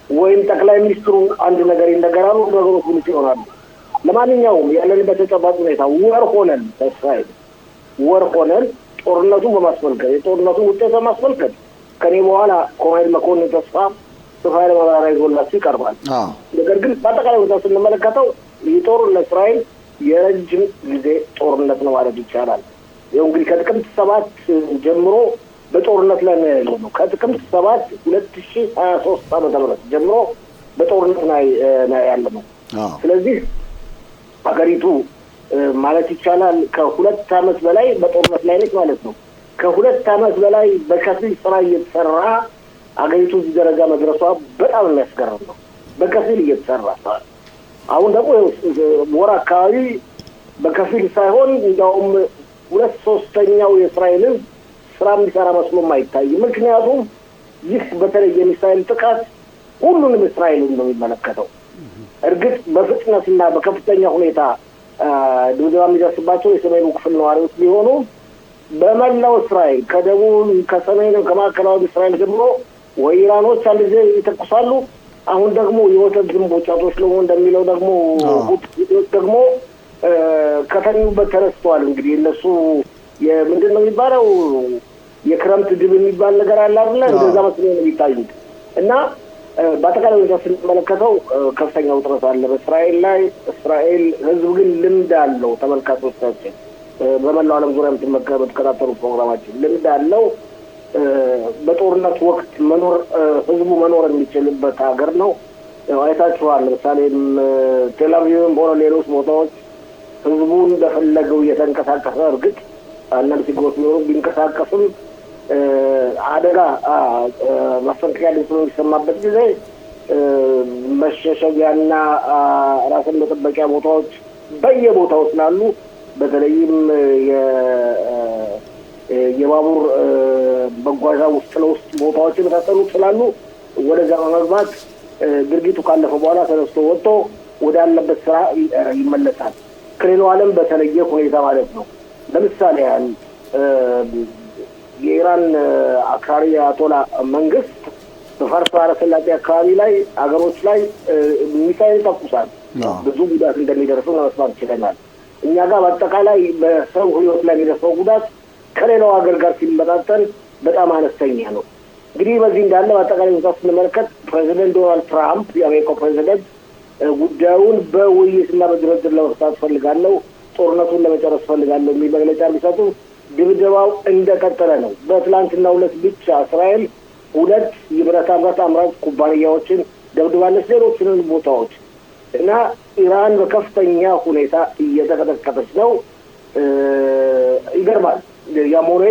ወይም ጠቅላይ ሚኒስትሩ አንድ ነገር ይናገራሉ። ነገሮች ግልጽ ይሆናሉ። ለማንኛውም ያለንበት ተጨባጭ ሁኔታ ወር ሆነን በእስራኤል ወር ሆነን ጦርነቱን በማስመልከት የጦርነቱን ውጤት በማስመልከት ከኔ በኋላ ኮሎኔል መኮንን ተስፋ ሰፋ ያለ ማብራሪያ ይዞላችሁ ይቀርባል። ነገር ግን በአጠቃላይ ሁኔታ ስንመለከተው ይህ ጦር ለእስራኤል የረጅም ጊዜ ጦርነት ነው ማለት ይቻላል። ይኸው እንግዲህ ከጥቅምት 7 ጀምሮ በጦርነት ላይ ነው። ከጥቅምት 7 2023 ዓ.ም ጀምሮ በጦርነት ላይ ያለ ነው። ስለዚህ ሀገሪቱ ማለት ይቻላል ከ2 ዓመት በላይ በጦርነት ላይ ነች ማለት ነው። ከ2 ዓመት በላይ በከፊል ስራ እየተሰራ አገሪቱ እዚህ ደረጃ መድረሷ በጣም የሚያስገርም ነው። በከፊል እየተሰራ አሁን ደግሞ ወር አካባቢ በከፊል ሳይሆን እንደውም 2/3 የእስራኤልን ስራ የሚሰራ መስሎም አይታይም። ምክንያቱም ይህ በተለይ የሚሳኤል ጥቃት ሁሉንም እስራኤልን ነው የሚመለከተው። እርግጥ በፍጥነትና በከፍተኛ ሁኔታ ድብደባ የሚደርስባቸው የሰሜኑ ክፍል ነዋሪዎች ቢሆኑ በመላው እስራኤል ከደቡብ፣ ከሰሜን፣ ከማዕከላዊ እስራኤል ጀምሮ ወይ ኢራኖች አንድ ጊዜ ይተኩሳሉ። አሁን ደግሞ የወተት ዝንቦች አቶች ደግሞ እንደሚለው ደግሞ ደግሞ ከተኙበት ተነስተዋል። እንግዲህ እነሱ ምንድን ነው የሚባለው የክረምት ድብ የሚባል ነገር አለ አይደል? እንደዛ መስሎ ነው የሚታዩት እና በአጠቃላይ ሁኔታ ስንመለከተው ከፍተኛ ውጥረት አለ በእስራኤል ላይ። እስራኤል ህዝብ ግን ልምድ አለው። ተመልካቾቻችን በመላው ዓለም ዙሪያ የምትከታተሉ ፕሮግራማችን ልምድ አለው። በጦርነት ወቅት ህዝቡ መኖር የሚችልበት ሀገር ነው። አይታችኋል። ለምሳሌም ቴልአቪቭም ሆነ ሌሎች ቦታዎች ህዝቡ እንደፈለገው እየተንቀሳቀሰ እርግጥ አንዳንድ ችግሮች ቢኖሩ ቢንቀሳቀስም አደጋ ማስጠንቀቂያ ድምፅ የሚሰማበት ጊዜ መሸሸጊያና ራስን መጠበቂያ ቦታዎች በየቦታው ስላሉ በተለይም የባቡር መጓዣ ውስጥ ለውስጥ ቦታዎች የመሳሰሉት ስላሉ ወደዛ በመግባት ድርጊቱ ካለፈ በኋላ ተነስቶ ወጥቶ ወዳለበት ስራ ይመለሳል። ከሌላው ዓለም በተለየ ሁኔታ ማለት ነው። ለምሳሌ ያህል የኢራን አክራሪ አያቶላ መንግስት በፋርስ ባህረ ሰላጤ አካባቢ ላይ አገሮች ላይ ሚሳኤል ይተኩሳል። ብዙ ጉዳት እንደሚደርሰው ለመስማት ችለናል። እኛ ጋር በአጠቃላይ በሰው ህይወት ላይ የሚደርሰው ጉዳት ከሌላው ሀገር ጋር ሲመጣጠን በጣም አነስተኛ ነው። እንግዲህ በዚህ እንዳለ በአጠቃላይ ሁኔታ ስንመለከት ፕሬዚደንት ዶናልድ ትራምፕ የአሜሪካው ፕሬዚደንት ጉዳዩን በውይይትና በድርድር ለመፍታት ፈልጋለሁ፣ ጦርነቱን ለመጨረስ ፈልጋለሁ የሚል መግለጫ ቢሰጡ ድብደባው እንደቀጠለ ነው። በትላንትናው ዕለት ብቻ እስራኤል 2 የብረታ ብረት አምራች ኩባንያዎችን ደብድባለች፣ ሌሎችንም ቦታዎች እና ኢራን በከፍተኛ ሁኔታ እየተቀጠቀጠች ነው። ይገርማል። ያሞኔ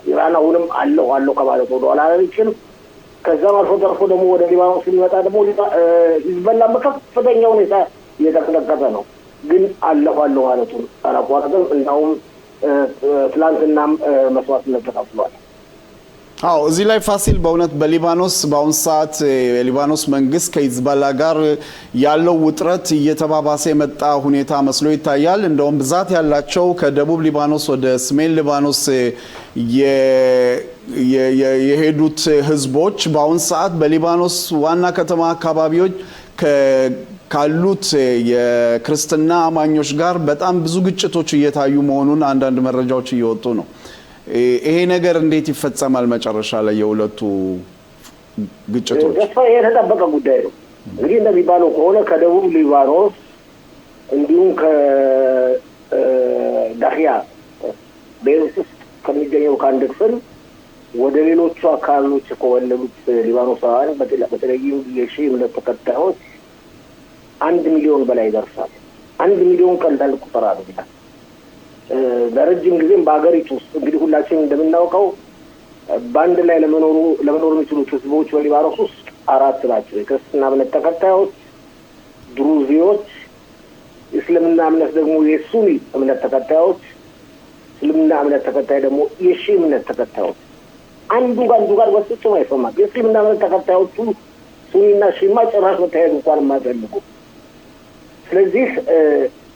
ኢራን አሁንም አለው ከማለት ወደ ኋላ አላለችም። ከዛም አልፎ ተርፎ ደግሞ ወደ ሊባኖስ ሲመጣ ደግሞ ሂዝቦላ በከፍተኛ ሁኔታ እየተቀጠቀጠ ነው። ግን አለሁ ማለቱን አላቋረጠም። እንዳውም ትላንትናም መስዋዕትነት ተከፍሏል። አዎ እዚህ ላይ ፋሲል በእውነት በሊባኖስ በአሁን ሰዓት የሊባኖስ መንግስት ከሂዝቦላ ጋር ያለው ውጥረት እየተባባሰ የመጣ ሁኔታ መስሎ ይታያል። እንደውም ብዛት ያላቸው ከደቡብ ሊባኖስ ወደ ሰሜን ሊባኖስ የሄዱት ህዝቦች በአሁን ሰዓት በሊባኖስ ዋና ከተማ አካባቢዎች ካሉት የክርስትና አማኞች ጋር በጣም ብዙ ግጭቶች እየታዩ መሆኑን አንዳንድ መረጃዎች እየወጡ ነው። ይሄ ነገር እንዴት ይፈጸማል መጨረሻ ላይ የሁለቱ ግጭቶች? ተስፋ የተጠበቀ ጉዳይ ነው። እንግዲህ እንደሚባለው ከሆነ ከደቡብ ሊባኖስ እንዲሁም ከዳህያ ቤይሩት ውስጥ ከሚገኘው ከአንድ ክፍል ወደ ሌሎቹ አካባቢዎች ከወለዱት ሊባኖሳውያን በተለይም የሺህ እምነት ተከታዮች 1 ሚሊዮን በላይ ይደርሳል። 1 ሚሊዮን ቀላል ቁጥር አይደለም። በረጅም ጊዜም በአገሪቱ ውስጥ እንግዲህ ሁላችንም እንደምናውቀው በአንድ ላይ ለመኖር የሚችሉት ህዝቦች በሊባኖስ ውስጥ 4 ናቸው። የክርስትና እምነት ተከታዮች፣ ድሩዚዎች፣ የእስልምና እምነት ደግሞ የሱኒ እምነት ተከታዮች፣ እስልምና እምነት ተከታይ ደግሞ የሺህ እምነት ተከታዮች። አንዱ ጋር በፍጹም አይሰማም። የእስልምና እምነት ተከታዮቹ ሱኒና ሺማ ጭራሽ መታየት እንኳን የማይፈልጉ። ስለዚህ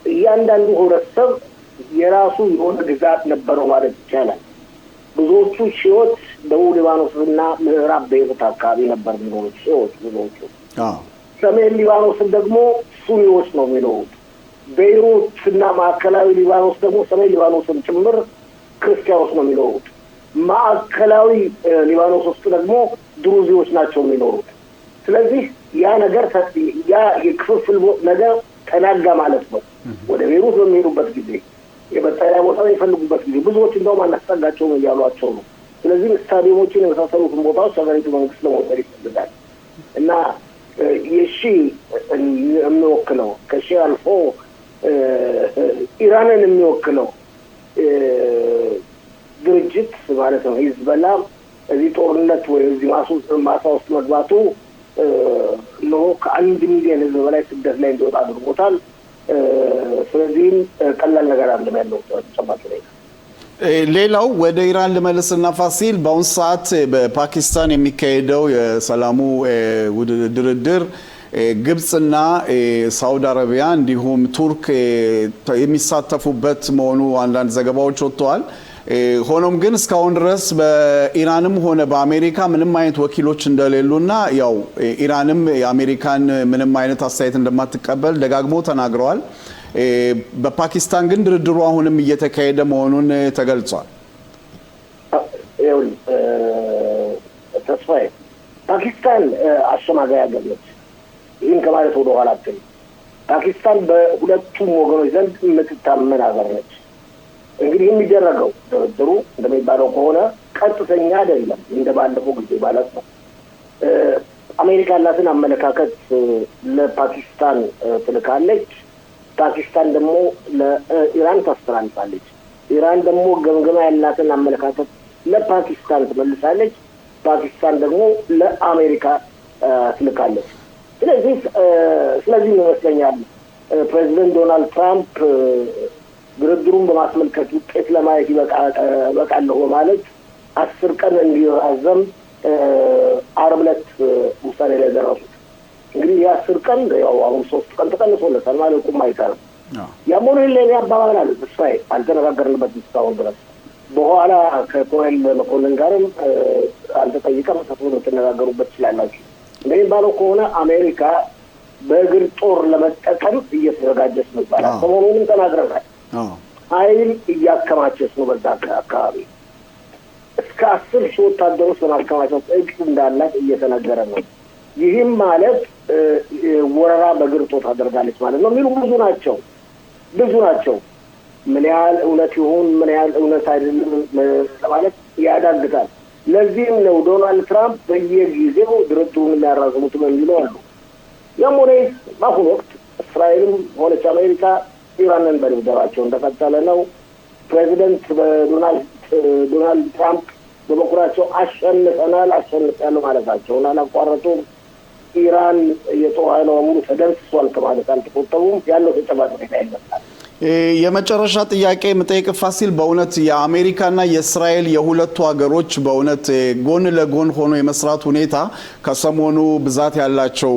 እያንዳንዱ ህብረተሰብ የራሱ የሆነ ግዛት ነበረው ማለት ይቻላል። ብዙዎቹ ሺዎች ደቡብ ሊባኖስና ምዕራብ ቤይሩት አካባቢ ነበር የሚኖሩት ሺዎች ብዙዎቹ። ሰሜን ሊባኖስን ደግሞ ሱኒዎች ነው የሚኖሩት። ቤይሩትና ማዕከላዊ ሊባኖስ ደግሞ ሰሜን ሊባኖስን ጭምር ክርስቲያኖች ነው የሚኖሩት። ማዕከላዊ ሊባኖስ ውስጥ ደግሞ ድሩዚዎች ናቸው የሚኖሩት። ስለዚህ ያ ነገር የክፍፍል ነገር ተናጋ ማለት ነው። ወደ ቤይሩት በሚሄዱበት ጊዜ የመጠለያ ቦታ የሚፈልጉበት ጊዜ ብዙዎች እንደውም አናስጠጋቸውም እያሏቸው ነው። ስለዚህ ስታዲየሞችን የመሳሰሉትን ቦታዎች ሀገሪቱ መንግስት ለመውሰድ ይፈልጋል እና የሺ የሚወክለው ከሺ አልፎ ኢራንን የሚወክለው ድርጅት ማለት ነው ሂዝቦላ እዚህ ጦርነት ወይ እዚህ ማሳ ውስጥ መግባቱ ነው ከ1 ሚሊዮን ህዝብ በላይ ስደት ላይ እንዲወጣ አድርጎታል። ስለዚህም ቀላል ነገር አይደለም ያለው ተጨማሪ ላይ። ሌላው ወደ ኢራን ልመልስና ፋሲል በአሁን ሰዓት በፓኪስታን የሚካሄደው የሰላሙ ድርድር ግብጽና ሳውዲ አረቢያ እንዲሁም ቱርክ የሚሳተፉበት መሆኑ አንዳንድ ዘገባዎች ወጥተዋል። ሆኖም ግን እስካሁን ድረስ በኢራንም ሆነ በአሜሪካ ምንም አይነት ወኪሎች እንደሌሉና ያው ኢራንም የአሜሪካን ምንም አይነት አስተያየት እንደማትቀበል ደጋግሞ ተናግረዋል። በፓኪስታን ግን ድርድሩ አሁንም እየተካሄደ መሆኑን ተገልጿል። ተስፋዬ ፓኪስታን አሸማጋይ ሀገር ነች። ይህን ከማለት ወደ ኋላ አትልም። ፓኪስታን በሁለቱም ወገኖች ዘንድ የምትታመን ሀገር ነች። እንግዲህ የሚደረገው ድርድሩ እንደሚባለው ከሆነ ቀጥተኛ አይደለም፣ እንደባለፈው ጊዜ ማለት ነው። አሜሪካ ያላትን አመለካከት ለፓኪስታን ትልካለች። ፓኪስታን ደግሞ ለኢራን ታስተላልፋለች። ኢራን ደግሞ ገምገማ ያላትን አመለካከት ለፓኪስታን ትመልሳለች። ፓኪስታን ደግሞ ለአሜሪካ ትልካለች። ስለዚህ ይመስለኛል ፕሬዚደንት ዶናልድ ትራምፕ ድርድሩን በማስመልከት ውጤት ለማየት ይበቃለሁ በማለት 10 ቀን እንዲራዘም ዓርብ ዕለት ውሳኔ ላይ ደረሱት። እንግዲህ የ10 ቀን ያው አሁን 3 ቀን ተቀንሶለታል ማለት ቁም አይቀርም። ያሞኔ ለኔ አባባላል ተስፋዬ አልተነጋገርንበትም እስካሁን ድረስ። በኋላ ከኮሎኔል መኮንን ጋርም አልተጠይቀም ተነጋገሩበት ይችላልላችሁ። እንደሚባለው ከሆነ አሜሪካ በእግር ጦር ለመጠቀም እየተዘጋጀች ነው ይባላል። ሰሞኑንም ተናግረናል። ኃይል እያከማቸች ነው በዛ አካባቢ እስከ 10 ሺህ ወታደሮች ለማከማቸት እቅድ እንዳላት እየተነገረ ነው። ይህም ማለት ወረራ በእግር ጦር ታደርጋለች ማለት ነው የሚሉ ብዙ ናቸው። ምን ያህል እውነት ይሁን ምን ያህል እውነት አይደለም ለማለት ያዳግታል። ለዚህም ነው ዶናልድ ትራምፕ በየጊዜው ድርድሩን የሚያራዝሙት የሚሉ አሉ። ያም ሆነ በአሁኑ ወቅት እስራኤልም ሆነች አሜሪካ ኢራንን በድብደባቸው እንደቀጠለ ነው። ፕሬዚደንት ዶናልድ ትራምፕ በበኩላቸው አሸንፈናል ማለታቸውን አላቋረጡም። ኢራን የጦር ኃይሏ ሙሉ ተደምስሷል ከማለት አልተቆጠቡም። ያለው ተጨባጭ ሁኔታ ይመስላል። የመጨረሻ ጥያቄ የምጠይቅ ፋሲል፣ በእውነት የአሜሪካና የእስራኤል የሁለቱ ሀገሮች በእውነት ጎን ለጎን ሆኖ የመስራት ሁኔታ ከሰሞኑ ብዛት ያላቸው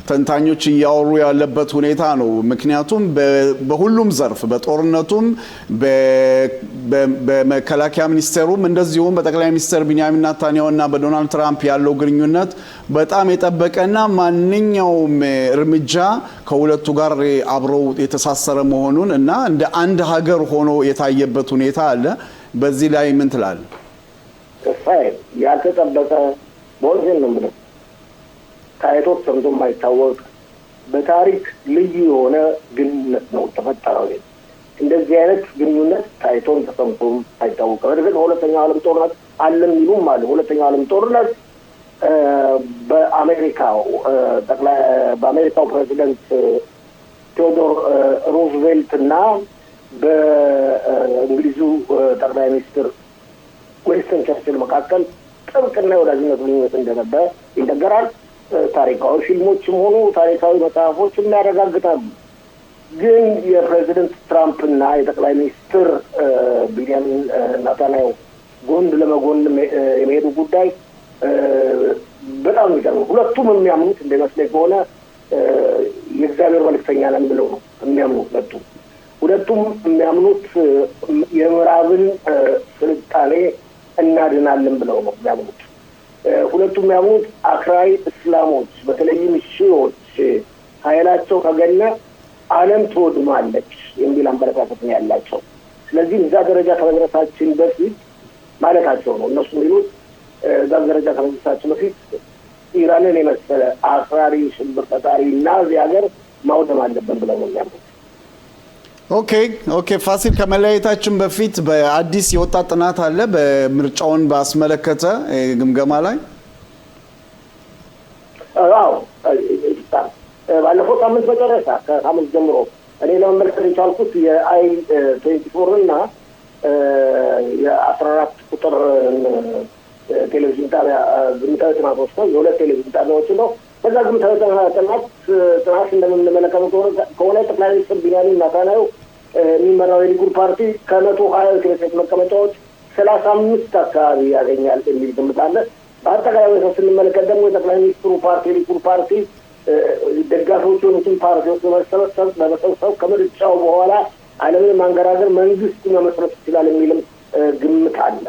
ተንታኞች እያወሩ ያለበት ሁኔታ ነው። ምክንያቱም በሁሉም ዘርፍ በጦርነቱም በመከላከያ ሚኒስቴሩም እንደዚሁም በጠቅላይ ሚኒስትር ቢንያሚን ኔታንያሁ እና በዶናልድ ትራምፕ ያለው ግንኙነት በጣም የጠበቀና ማንኛውም እርምጃ ከሁለቱ ጋር አብረው የተሳሰረ መሆኑን እና እንደ አንድ ሀገር ሆኖ የታየበት ሁኔታ አለ። በዚህ ላይ ምን ትላለህ? ያልተጠበቀ በወንጀል ነው ምንም ታይቶ ሰምቶ የማይታወቅ በታሪክ ልዩ የሆነ ግንኙነት ነው ተፈጠረው። እንደዚህ አይነት ግንኙነት ታይቶም ተሰምቶም አይታወቅም። እርግጥ በሁለተኛው ዓለም ጦርነት አለም ይሉም አለ። ሁለተኛው ዓለም ጦርነት በአሜሪካው ፕሬዚደንት ቴዎዶር ሩዝቬልት እና በእንግሊዙ ጠቅላይ ሚኒስትር ዊንስተን ቸርችል መካከል ጥብቅና የወዳጅነት ግንኙነት እንደነበረ ይነገራል። ታሪካዊ ፊልሞችም ሆኑ ታሪካዊ መጽሐፎች ያረጋግጣሉ። ግን የፕሬዚደንት ትራምፕ እና የጠቅላይ ሚኒስትር ቢንያሚን ኔታንያሁ ጎን ለመጎን የመሄዱ ጉዳይ በጣም የሚገርም። ሁለቱም የሚያምኑት እንደመስለኝ ከሆነ የእግዚአብሔር መልእክተኛ ነን ብለው ነው የሚያምኑት። ሁለቱም የሚያምኑት የምዕራብን ስልጣኔ እናድናለን ብለው ነው የሚያምኑት። ሁለቱም የሚያምኑት አክራሪ እስላሞች በተለይም ሺዎች ኃይላቸው ከገነ ዓለም ትወድማለች የሚል አመለካከት ነው ያላቸው። ስለዚህ እዛ ደረጃ ከመድረሳችን በፊት ማለታቸው ነው እነሱ የሚሉት እዛ ደረጃ ከመድረሳችን በፊት ኢራንን የመሰለ አክራሪ ሽብር ፈጣሪ እና እዚህ ሀገር ማውደም አለብን ብለው ነው የሚያምኑት። ኦኬ ፋሲል፣ ከመለያየታችን በፊት በአዲስ የወጣ ጥናት አለ በምርጫውን ባስመለከተ ግምገማ ላይ? አዎ ባለፈው ሳምንት መጨረሻ ከሳምንት ጀምሮ እኔ ለመመልከት የቻልኩት የi24 እና የ14 ቁጥር ቴሌቪዥን ጣቢያ ግምታዊ ጥናቶች ነው። የሁለት ቴሌቪዥን ጣቢያዎች ነው። በዛ ግምታዊ ጥናት እንደምንመለከተው ከሆነ ጠቅላይ ሚኒስትር ቢንያሚን ኔታንያሁ የሚመራው የሊኩድ ፓርቲ ከ120 የክኔሴት መቀመጫዎች 35 አካባቢ ያገኛል የሚል ግምት አለ። በአጠቃላይ ሁኔታ ስንመለከት ደግሞ የጠቅላይ ሚኒስትሩ ፓርቲ የሊኩድ ፓርቲ ደጋፊዎች የሆኑትን ፓርቲዎች በመሰብሰብ ከምርጫው በኋላ ዓለምን ማንገራገር መንግስት መመስረት ይችላል የሚልም ግምት አለ።